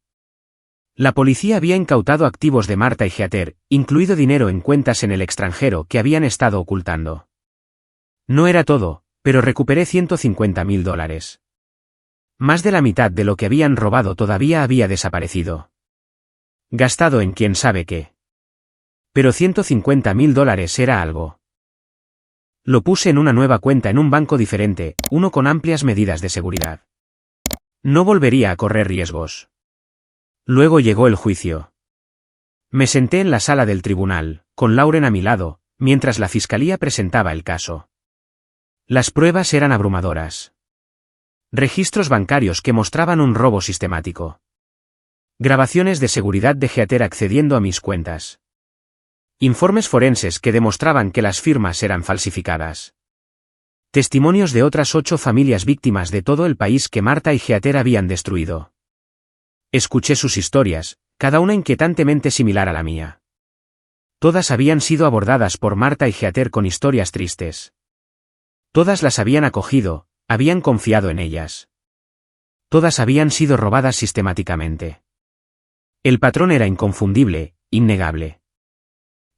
La policía había incautado activos de Marta y Heather, incluido dinero en cuentas en el extranjero que habían estado ocultando. No era todo, pero recuperé $150.000. Más de la mitad de lo que habían robado todavía había desaparecido. Gastado en quién sabe qué. Pero $150.000 era algo. Lo puse en una nueva cuenta en un banco diferente, uno con amplias medidas de seguridad. No volvería a correr riesgos. Luego llegó el juicio. Me senté en la sala del tribunal, con Lauren a mi lado, mientras la fiscalía presentaba el caso. Las pruebas eran abrumadoras. Registros bancarios que mostraban un robo sistemático. Grabaciones de seguridad de Heather accediendo a mis cuentas. Informes forenses que demostraban que las firmas eran falsificadas. Testimonios de otras 8 familias víctimas de todo el país que Marta y Heather habían destruido. Escuché sus historias, cada una inquietantemente similar a la mía. Todas habían sido abordadas por Marta y Heather con historias tristes. Todas las habían acogido, habían confiado en ellas. Todas habían sido robadas sistemáticamente. El patrón era inconfundible, innegable.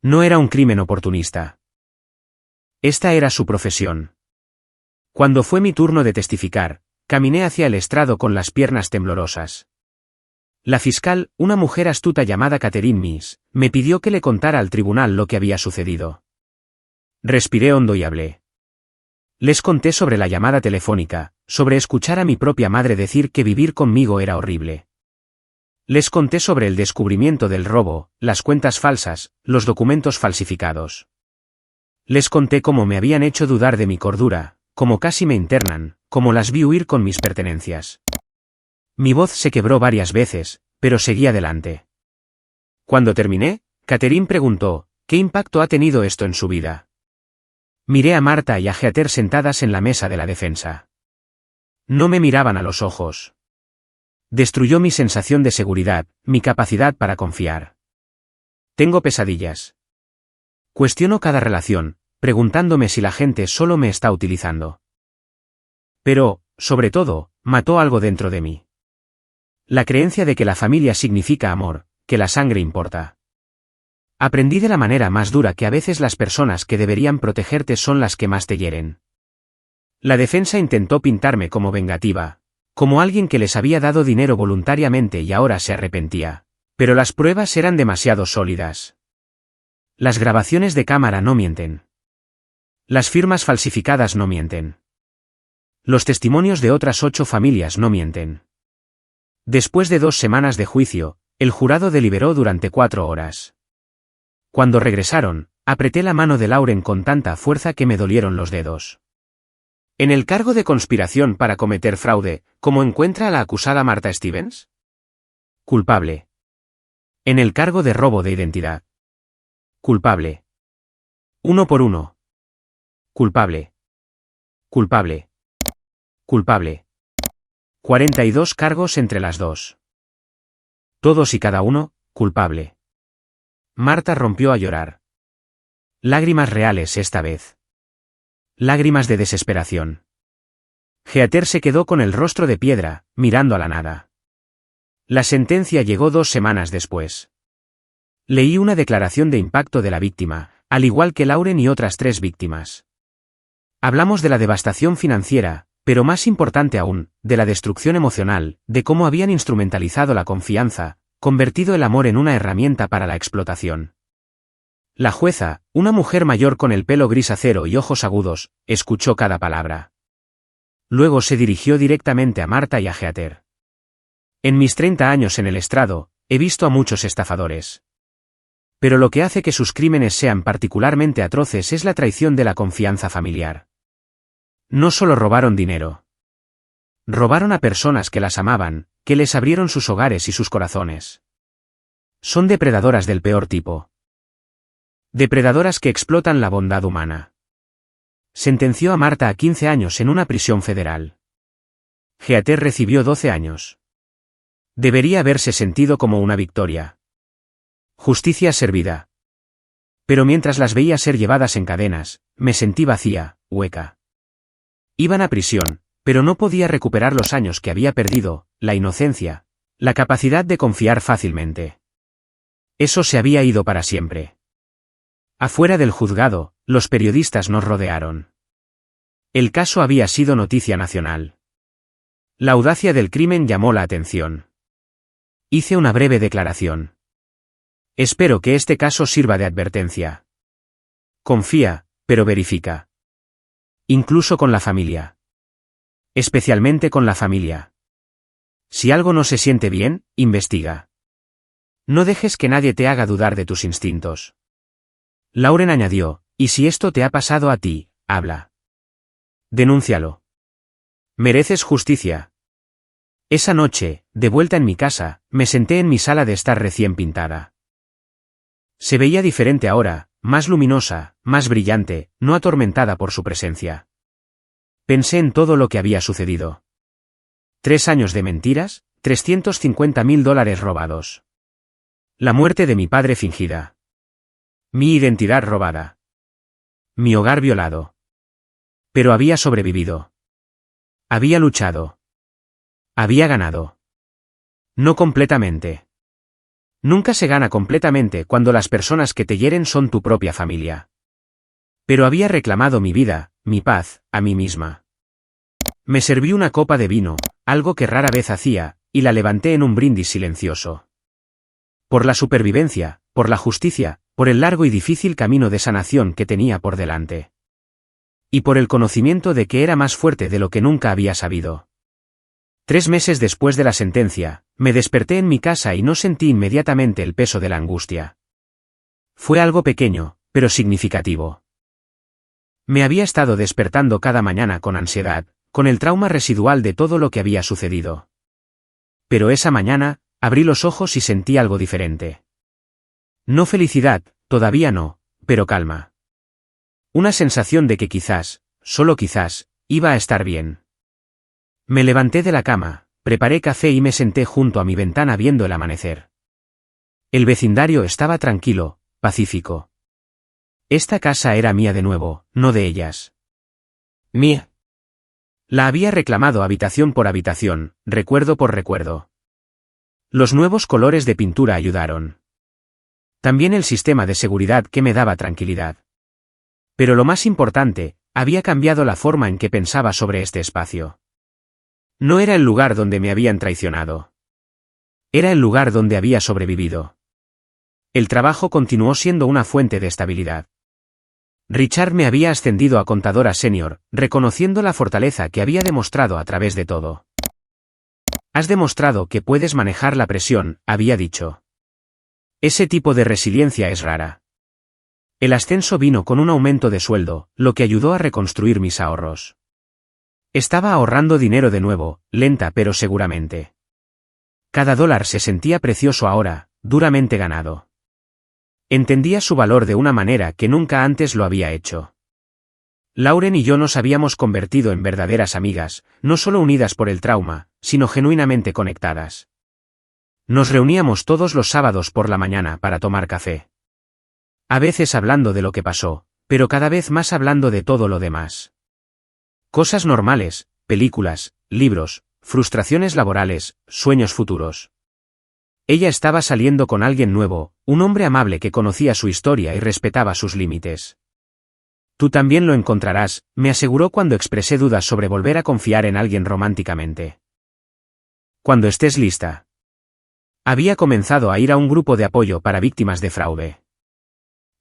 No era un crimen oportunista. Esta era su profesión. Cuando fue mi turno de testificar, caminé hacia el estrado con las piernas temblorosas. La fiscal, una mujer astuta llamada Catherine Miss, me pidió que le contara al tribunal lo que había sucedido. Respiré hondo y hablé. Les conté sobre la llamada telefónica, sobre escuchar a mi propia madre decir que vivir conmigo era horrible. Les conté sobre el descubrimiento del robo, las cuentas falsas, los documentos falsificados. Les conté cómo me habían hecho dudar de mi cordura, cómo casi me internan, cómo las vi huir con mis pertenencias. Mi voz se quebró varias veces, pero seguí adelante. Cuando terminé, Catherine preguntó, ¿qué impacto ha tenido esto en su vida? Miré a Marta y a Heather sentadas en la mesa de la defensa. No me miraban a los ojos. Destruyó mi sensación de seguridad, mi capacidad para confiar. Tengo pesadillas. Cuestiono cada relación, preguntándome si la gente solo me está utilizando. Pero, sobre todo, mató algo dentro de mí. La creencia de que la familia significa amor, que la sangre importa. Aprendí de la manera más dura que a veces las personas que deberían protegerte son las que más te hieren. La defensa intentó pintarme como vengativa, como alguien que les había dado dinero voluntariamente y ahora se arrepentía. Pero las pruebas eran demasiado sólidas. Las grabaciones de cámara no mienten. Las firmas falsificadas no mienten. Los testimonios de otras 8 familias no mienten. Después de 2 semanas de juicio, el jurado deliberó durante 4 horas. Cuando regresaron, apreté la mano de Lauren con tanta fuerza que me dolieron los dedos. ¿En el cargo de conspiración para cometer fraude, cómo encuentra a la acusada Marta Stevens? Culpable. En el cargo de robo de identidad. Culpable. 1 por 1. Culpable. Culpable. Culpable. 42 cargos entre las dos. Todos y cada uno, culpable. Marta rompió a llorar. Lágrimas reales esta vez. Lágrimas de desesperación. Heather se quedó con el rostro de piedra, mirando a la nada. La sentencia llegó 2 semanas después. Leí una declaración de impacto de la víctima, al igual que Lauren y otras 3 víctimas. Hablamos de la devastación financiera, pero más importante aún, de la destrucción emocional, de cómo habían instrumentalizado la confianza, convertido el amor en una herramienta para la explotación. La jueza, una mujer mayor con el pelo gris acero y ojos agudos, escuchó cada palabra. Luego se dirigió directamente a Marta y a Heather. En mis 30 años en el estrado, he visto a muchos estafadores. Pero lo que hace que sus crímenes sean particularmente atroces es la traición de la confianza familiar. No solo robaron dinero. Robaron a personas que las amaban, que les abrieron sus hogares y sus corazones. Son depredadoras del peor tipo. Depredadoras que explotan la bondad humana. Sentenció a Marta a 15 años en una prisión federal. Heather recibió 12 años. Debería haberse sentido como una victoria. Justicia servida. Pero mientras las veía ser llevadas en cadenas, me sentí vacía, hueca. Iban a prisión, pero no podía recuperar los años que había perdido, la inocencia, la capacidad de confiar fácilmente. Eso se había ido para siempre. Afuera del juzgado, los periodistas nos rodearon. El caso había sido noticia nacional. La audacia del crimen llamó la atención. Hice una breve declaración. Espero que este caso sirva de advertencia. Confía, pero verifica. Incluso con la familia. Especialmente con la familia. Si algo no se siente bien, investiga. No dejes que nadie te haga dudar de tus instintos. Lauren añadió, y si esto te ha pasado a ti, habla. Denúncialo. Mereces justicia. Esa noche, de vuelta en mi casa, me senté en mi sala de estar recién pintada. Se veía diferente ahora, más luminosa, más brillante, no atormentada por su presencia. Pensé en todo lo que había sucedido. 3 años de mentiras, $350.000 robados. La muerte de mi padre fingida. Mi identidad robada. Mi hogar violado. Pero había sobrevivido. Había luchado. Había ganado. No completamente. Nunca se gana completamente cuando las personas que te hieren son tu propia familia. Pero había reclamado mi vida, mi paz, a mí misma. Me serví una copa de vino, algo que rara vez hacía, y la levanté en un brindis silencioso. Por la supervivencia, por la justicia, por el largo y difícil camino de sanación que tenía por delante. Y por el conocimiento de que era más fuerte de lo que nunca había sabido. 3 meses después de la sentencia, me desperté en mi casa y no sentí inmediatamente el peso de la angustia. Fue algo pequeño, pero significativo. Me había estado despertando cada mañana con ansiedad, con el trauma residual de todo lo que había sucedido. Pero esa mañana, abrí los ojos y sentí algo diferente. No felicidad, todavía no, pero calma. Una sensación de que quizás, solo quizás, iba a estar bien. Me levanté de la cama, preparé café y me senté junto a mi ventana viendo el amanecer. El vecindario estaba tranquilo, pacífico. Esta casa era mía de nuevo, no de ellas. Mía. La había reclamado habitación por habitación, recuerdo por recuerdo. Los nuevos colores de pintura ayudaron. También el sistema de seguridad que me daba tranquilidad. Pero lo más importante, había cambiado la forma en que pensaba sobre este espacio. No era el lugar donde me habían traicionado. Era el lugar donde había sobrevivido. El trabajo continuó siendo una fuente de estabilidad. Richard me había ascendido a contadora senior, reconociendo la fortaleza que había demostrado a través de todo. Has demostrado que puedes manejar la presión, había dicho. Ese tipo de resiliencia es rara. El ascenso vino con un aumento de sueldo, lo que ayudó a reconstruir mis ahorros. Estaba ahorrando dinero de nuevo, lenta pero seguramente. Cada dólar se sentía precioso ahora, duramente ganado. Entendía su valor de una manera que nunca antes lo había hecho. Lauren y yo nos habíamos convertido en verdaderas amigas, no solo unidas por el trauma, sino genuinamente conectadas. Nos reuníamos todos los sábados por la mañana para tomar café. A veces hablando de lo que pasó, pero cada vez más hablando de todo lo demás. Cosas normales, películas, libros, frustraciones laborales, sueños futuros. Ella estaba saliendo con alguien nuevo, un hombre amable que conocía su historia y respetaba sus límites. Tú también lo encontrarás, me aseguró cuando expresé dudas sobre volver a confiar en alguien románticamente. Cuando estés lista. Había comenzado a ir a un grupo de apoyo para víctimas de fraude.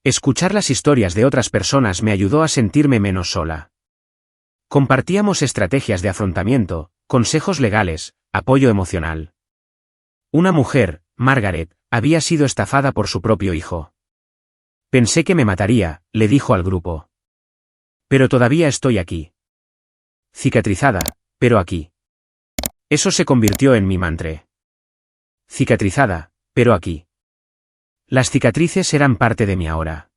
Escuchar las historias de otras personas me ayudó a sentirme menos sola. Compartíamos estrategias de afrontamiento, consejos legales, apoyo emocional. Una mujer, Margaret, había sido estafada por su propio hijo. Pensé que me mataría, le dijo al grupo. Pero todavía estoy aquí. Cicatrizada, pero aquí. Eso se convirtió en mi mantra. Cicatrizada, pero aquí. Las cicatrices eran parte de mí ahora.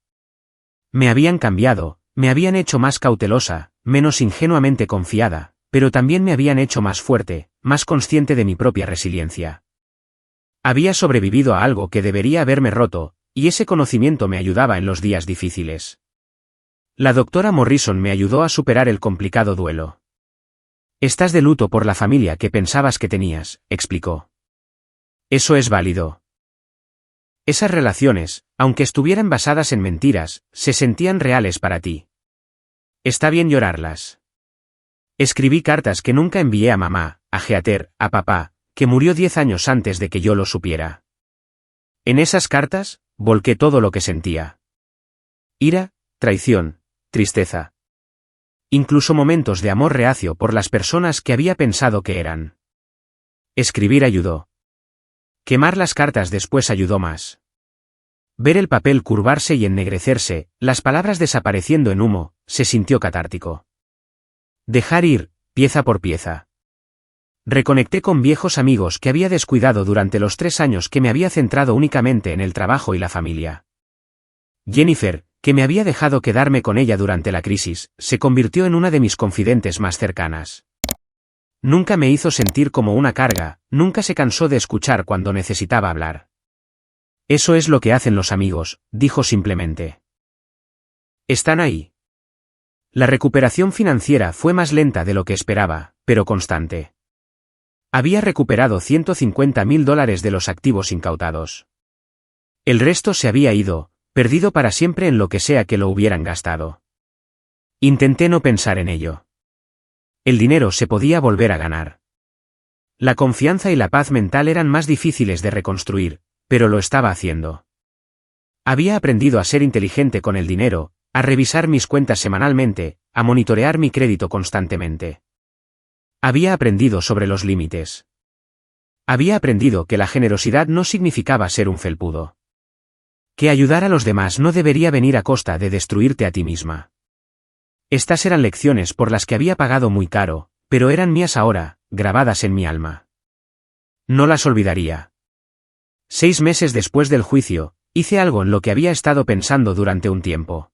Me habían cambiado, me habían hecho más cautelosa, menos ingenuamente confiada, pero también me habían hecho más fuerte, más consciente de mi propia resiliencia. Había sobrevivido a algo que debería haberme roto, y ese conocimiento me ayudaba en los días difíciles. La doctora Morrison me ayudó a superar el complicado duelo. Estás de luto por la familia que pensabas que tenías, explicó. Eso es válido. Esas relaciones, aunque estuvieran basadas en mentiras, se sentían reales para ti. Está bien llorarlas. Escribí cartas que nunca envié a mamá, a Heather, a papá, que murió 10 años antes de que yo lo supiera. En esas cartas, volqué todo lo que sentía. Ira, traición, tristeza. Incluso momentos de amor reacio por las personas que había pensado que eran. Escribir ayudó. Quemar las cartas después ayudó más. Ver el papel curvarse y ennegrecerse, las palabras desapareciendo en humo, se sintió catártico. Dejar ir, pieza por pieza. Reconecté con viejos amigos que había descuidado durante los 3 años que me había centrado únicamente en el trabajo y la familia. Jennifer, que me había dejado quedarme con ella durante la crisis, se convirtió en una de mis confidentes más cercanas. Nunca me hizo sentir como una carga, nunca se cansó de escuchar cuando necesitaba hablar. Eso es lo que hacen los amigos, dijo simplemente. Están ahí. La recuperación financiera fue más lenta de lo que esperaba, pero constante. Había recuperado $150.000 de los activos incautados. El resto se había ido, perdido para siempre en lo que sea que lo hubieran gastado. Intenté no pensar en ello. El dinero se podía volver a ganar. La confianza y la paz mental eran más difíciles de reconstruir, pero lo estaba haciendo. Había aprendido a ser inteligente con el dinero, a revisar mis cuentas semanalmente, a monitorear mi crédito constantemente. Había aprendido sobre los límites. Había aprendido que la generosidad no significaba ser un felpudo. Que ayudar a los demás no debería venir a costa de destruirte a ti misma. Estas eran lecciones por las que había pagado muy caro, pero eran mías ahora, grabadas en mi alma. No las olvidaría. 6 meses después del juicio, hice algo en lo que había estado pensando durante un tiempo.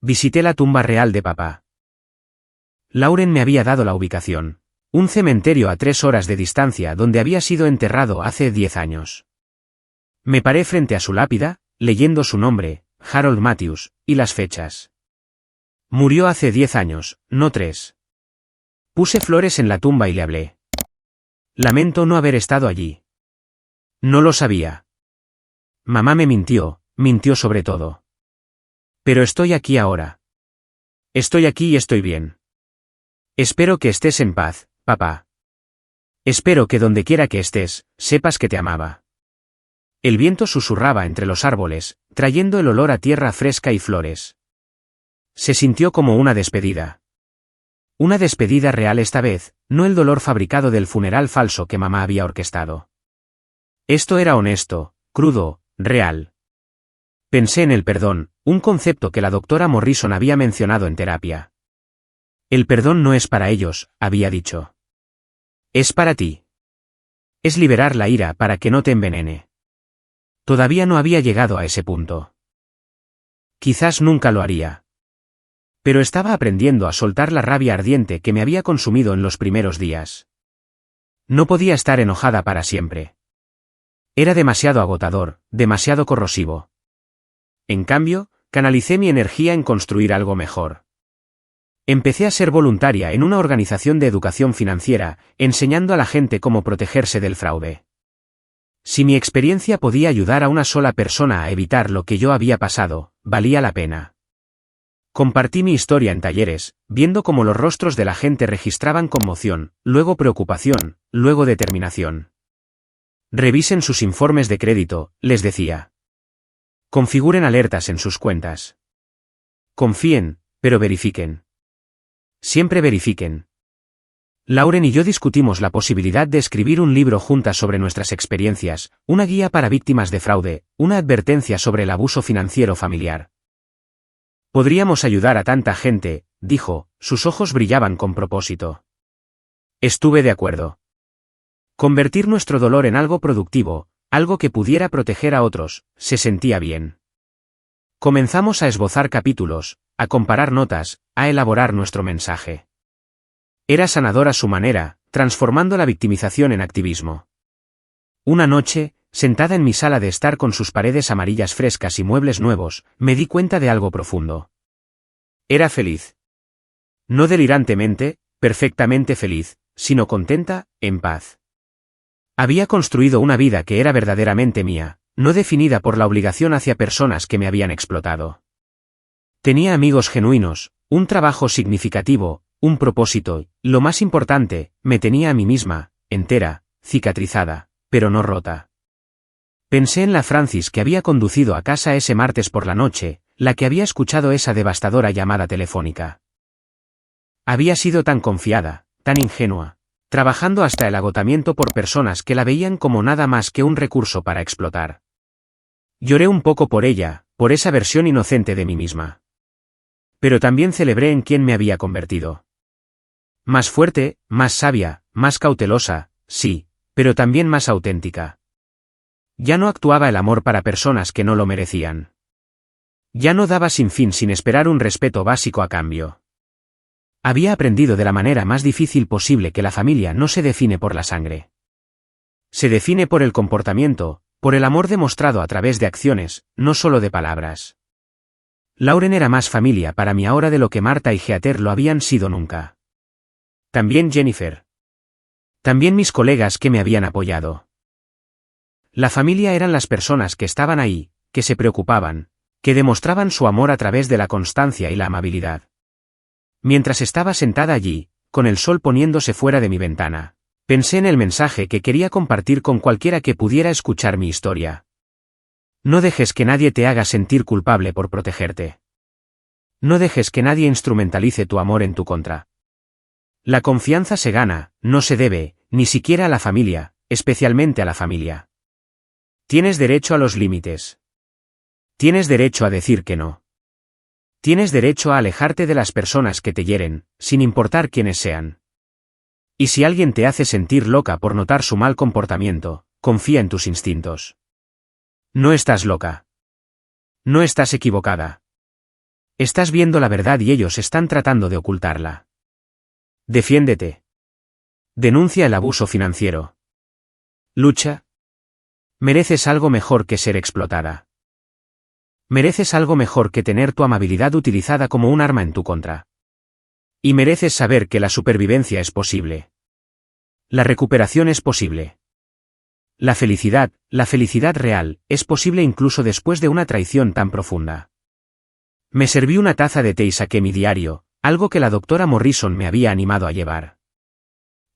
Visité la tumba real de papá. Lauren me había dado la ubicación. Un cementerio a 3 horas de distancia donde había sido enterrado hace 10 años. Me paré frente a su lápida, leyendo su nombre, Harold Matthews, y las fechas. Murió hace 10 años, no 3. Puse flores en la tumba y le hablé. Lamento no haber estado allí. No lo sabía. Mamá me mintió sobre todo. Pero estoy aquí ahora. Estoy aquí y estoy bien. Espero que estés en paz, papá. Espero que donde quiera que estés, sepas que te amaba. El viento susurraba entre los árboles, trayendo el olor a tierra fresca y flores. Se sintió como una despedida. Una despedida real esta vez, no el dolor fabricado del funeral falso que mamá había orquestado. Esto era honesto, crudo, real. Pensé en el perdón, un concepto que la doctora Morrison había mencionado en terapia. El perdón no es para ellos, había dicho. Es para ti. Es liberar la ira para que no te envenene. Todavía no había llegado a ese punto. Quizás nunca lo haría. Pero estaba aprendiendo a soltar la rabia ardiente que me había consumido en los primeros días. No podía estar enojada para siempre. Era demasiado agotador, demasiado corrosivo. En cambio, canalicé mi energía en construir algo mejor. Empecé a ser voluntaria en una organización de educación financiera, enseñando a la gente cómo protegerse del fraude. Si mi experiencia podía ayudar a una sola persona a evitar lo que yo había pasado, valía la pena. Compartí mi historia en talleres, viendo cómo los rostros de la gente registraban conmoción, luego preocupación, luego determinación. Revisen sus informes de crédito, les decía. Configuren alertas en sus cuentas. Confíen, pero verifiquen. Siempre verifiquen. Lauren y yo discutimos la posibilidad de escribir un libro juntas sobre nuestras experiencias, una guía para víctimas de fraude, una advertencia sobre el abuso financiero familiar. Podríamos ayudar a tanta gente, dijo, sus ojos brillaban con propósito. Estuve de acuerdo. Convertir nuestro dolor en algo productivo, algo que pudiera proteger a otros, se sentía bien. Comenzamos a esbozar capítulos, a comparar notas, a elaborar nuestro mensaje. Era sanador a su manera, transformando la victimización en activismo. Una noche, sentada en mi sala de estar con sus paredes amarillas frescas y muebles nuevos, me di cuenta de algo profundo. Era feliz. No delirantemente, perfectamente feliz, sino contenta, en paz. Había construido una vida que era verdaderamente mía, no definida por la obligación hacia personas que me habían explotado. Tenía amigos genuinos, un trabajo significativo, un propósito, y, lo más importante, me tenía a mí misma, entera, cicatrizada, pero no rota. Pensé en la Francis que había conducido a casa ese martes por la noche, la que había escuchado esa devastadora llamada telefónica. Había sido tan confiada, tan ingenua, trabajando hasta el agotamiento por personas que la veían como nada más que un recurso para explotar. Lloré un poco por ella, por esa versión inocente de mí misma. Pero también celebré en quien me había convertido. Más fuerte, más sabia, más cautelosa, sí, pero también más auténtica. Ya no actuaba el amor para personas que no lo merecían. Ya no daba sin fin sin esperar un respeto básico a cambio. Había aprendido de la manera más difícil posible que la familia no se define por la sangre. Se define por el comportamiento, por el amor demostrado a través de acciones, no solo de palabras. Lauren era más familia para mí ahora de lo que Marta y Heather lo habían sido nunca. También Jennifer. También mis colegas que me habían apoyado. La familia eran las personas que estaban ahí, que se preocupaban, que demostraban su amor a través de la constancia y la amabilidad. Mientras estaba sentada allí, con el sol poniéndose fuera de mi ventana, pensé en el mensaje que quería compartir con cualquiera que pudiera escuchar mi historia. No dejes que nadie te haga sentir culpable por protegerte. No dejes que nadie instrumentalice tu amor en tu contra. La confianza se gana, no se debe, ni siquiera a la familia, especialmente a la familia. Tienes derecho a los límites. Tienes derecho a decir que no. Tienes derecho a alejarte de las personas que te hieren, sin importar quiénes sean. Y si alguien te hace sentir loca por notar su mal comportamiento, confía en tus instintos. No estás loca. No estás equivocada. Estás viendo la verdad y ellos están tratando de ocultarla. Defiéndete. Denuncia el abuso financiero. Lucha. Mereces algo mejor que ser explotada. Mereces algo mejor que tener tu amabilidad utilizada como un arma en tu contra. Y mereces saber que la supervivencia es posible. La recuperación es posible. La felicidad real, es posible incluso después de una traición tan profunda. Me serví una taza de té y saqué mi diario, algo que la doctora Morrison me había animado a llevar.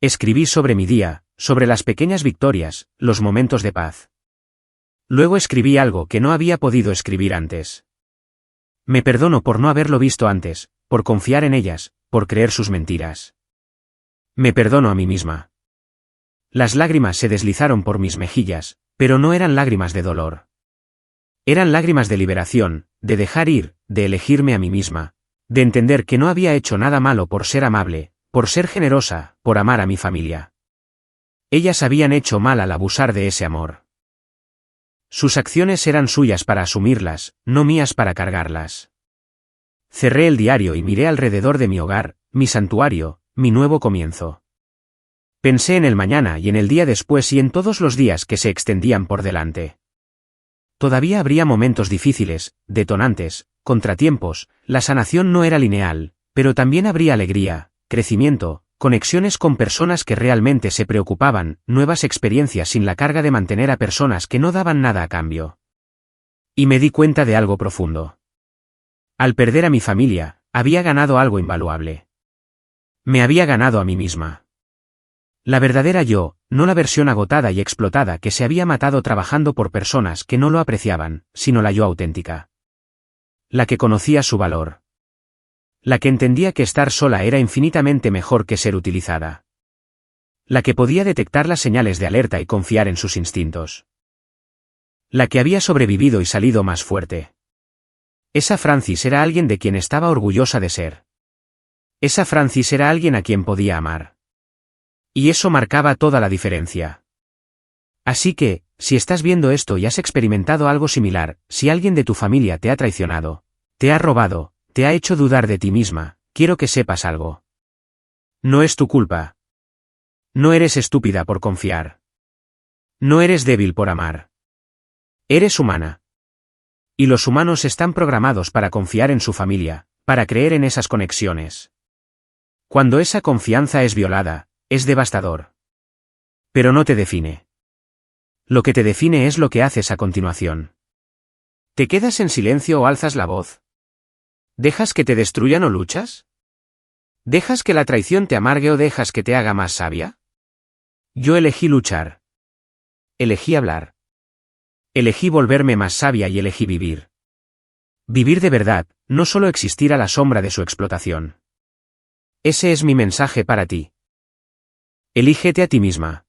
Escribí sobre mi día, sobre las pequeñas victorias, los momentos de paz. Luego escribí algo que no había podido escribir antes. Me perdono por no haberlo visto antes, por confiar en ellas, por creer sus mentiras. Me perdono a mí misma. Las lágrimas se deslizaron por mis mejillas, pero no eran lágrimas de dolor. Eran lágrimas de liberación, de dejar ir, de elegirme a mí misma, de entender que no había hecho nada malo por ser amable, por ser generosa, por amar a mi familia. Ellas habían hecho mal al abusar de ese amor. Sus acciones eran suyas para asumirlas, no mías para cargarlas. Cerré el diario y miré alrededor de mi hogar, mi santuario, mi nuevo comienzo. Pensé en el mañana y en el día después y en todos los días que se extendían por delante. Todavía habría momentos difíciles, detonantes, contratiempos, la sanación no era lineal, pero también habría alegría, crecimiento, conexiones con personas que realmente se preocupaban, nuevas experiencias sin la carga de mantener a personas que no daban nada a cambio. Y me di cuenta de algo profundo. Al perder a mi familia, había ganado algo invaluable. Me había ganado a mí misma. La verdadera yo, no la versión agotada y explotada que se había matado trabajando por personas que no lo apreciaban, sino la yo auténtica. La que conocía su valor. La que entendía que estar sola era infinitamente mejor que ser utilizada. La que podía detectar las señales de alerta y confiar en sus instintos. La que había sobrevivido y salido más fuerte. Esa Francis era alguien de quien estaba orgullosa de ser. Esa Francis era alguien a quien podía amar. Y eso marcaba toda la diferencia. Así que, si estás viendo esto y has experimentado algo similar, si alguien de tu familia te ha traicionado, te ha robado, te ha hecho dudar de ti misma, quiero que sepas algo. No es tu culpa. No eres estúpida por confiar. No eres débil por amar. Eres humana. Y los humanos están programados para confiar en su familia, para creer en esas conexiones. Cuando esa confianza es violada, es devastador. Pero no te define. Lo que te define es lo que haces a continuación. ¿Te quedas en silencio o alzas la voz? ¿Dejas que te destruyan o luchas? ¿Dejas que la traición te amargue o dejas que te haga más sabia? Yo elegí luchar. Elegí hablar. Elegí volverme más sabia y elegí vivir. Vivir de verdad, no solo existir a la sombra de su explotación. Ese es mi mensaje para ti. Elígete a ti misma.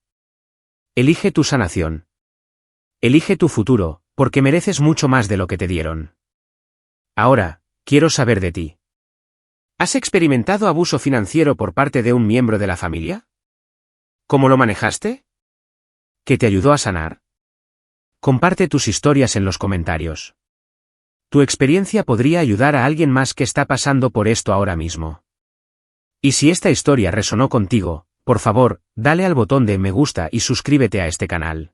Elige tu sanación. Elige tu futuro, porque mereces mucho más de lo que te dieron. Ahora, quiero saber de ti. ¿Has experimentado abuso financiero por parte de un miembro de la familia? ¿Cómo lo manejaste? ¿Qué te ayudó a sanar? Comparte tus historias en los comentarios. Tu experiencia podría ayudar a alguien más que está pasando por esto ahora mismo. Y si esta historia resonó contigo, por favor, dale al botón de me gusta y suscríbete a este canal.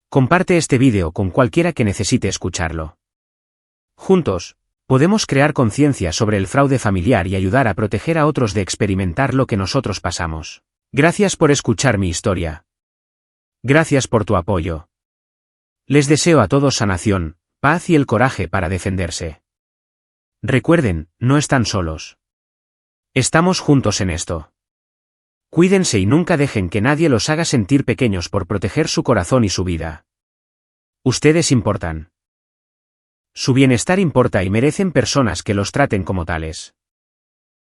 Comparte este vídeo con cualquiera que necesite escucharlo. Juntos, podemos crear conciencia sobre el fraude familiar y ayudar a proteger a otros de experimentar lo que nosotros pasamos. Gracias por escuchar mi historia. Gracias por tu apoyo. Les deseo a todos sanación, paz y el coraje para defenderse. Recuerden, no están solos. Estamos juntos en esto. Cuídense y nunca dejen que nadie los haga sentir pequeños por proteger su corazón y su vida. Ustedes importan. Su bienestar importa y merecen personas que los traten como tales.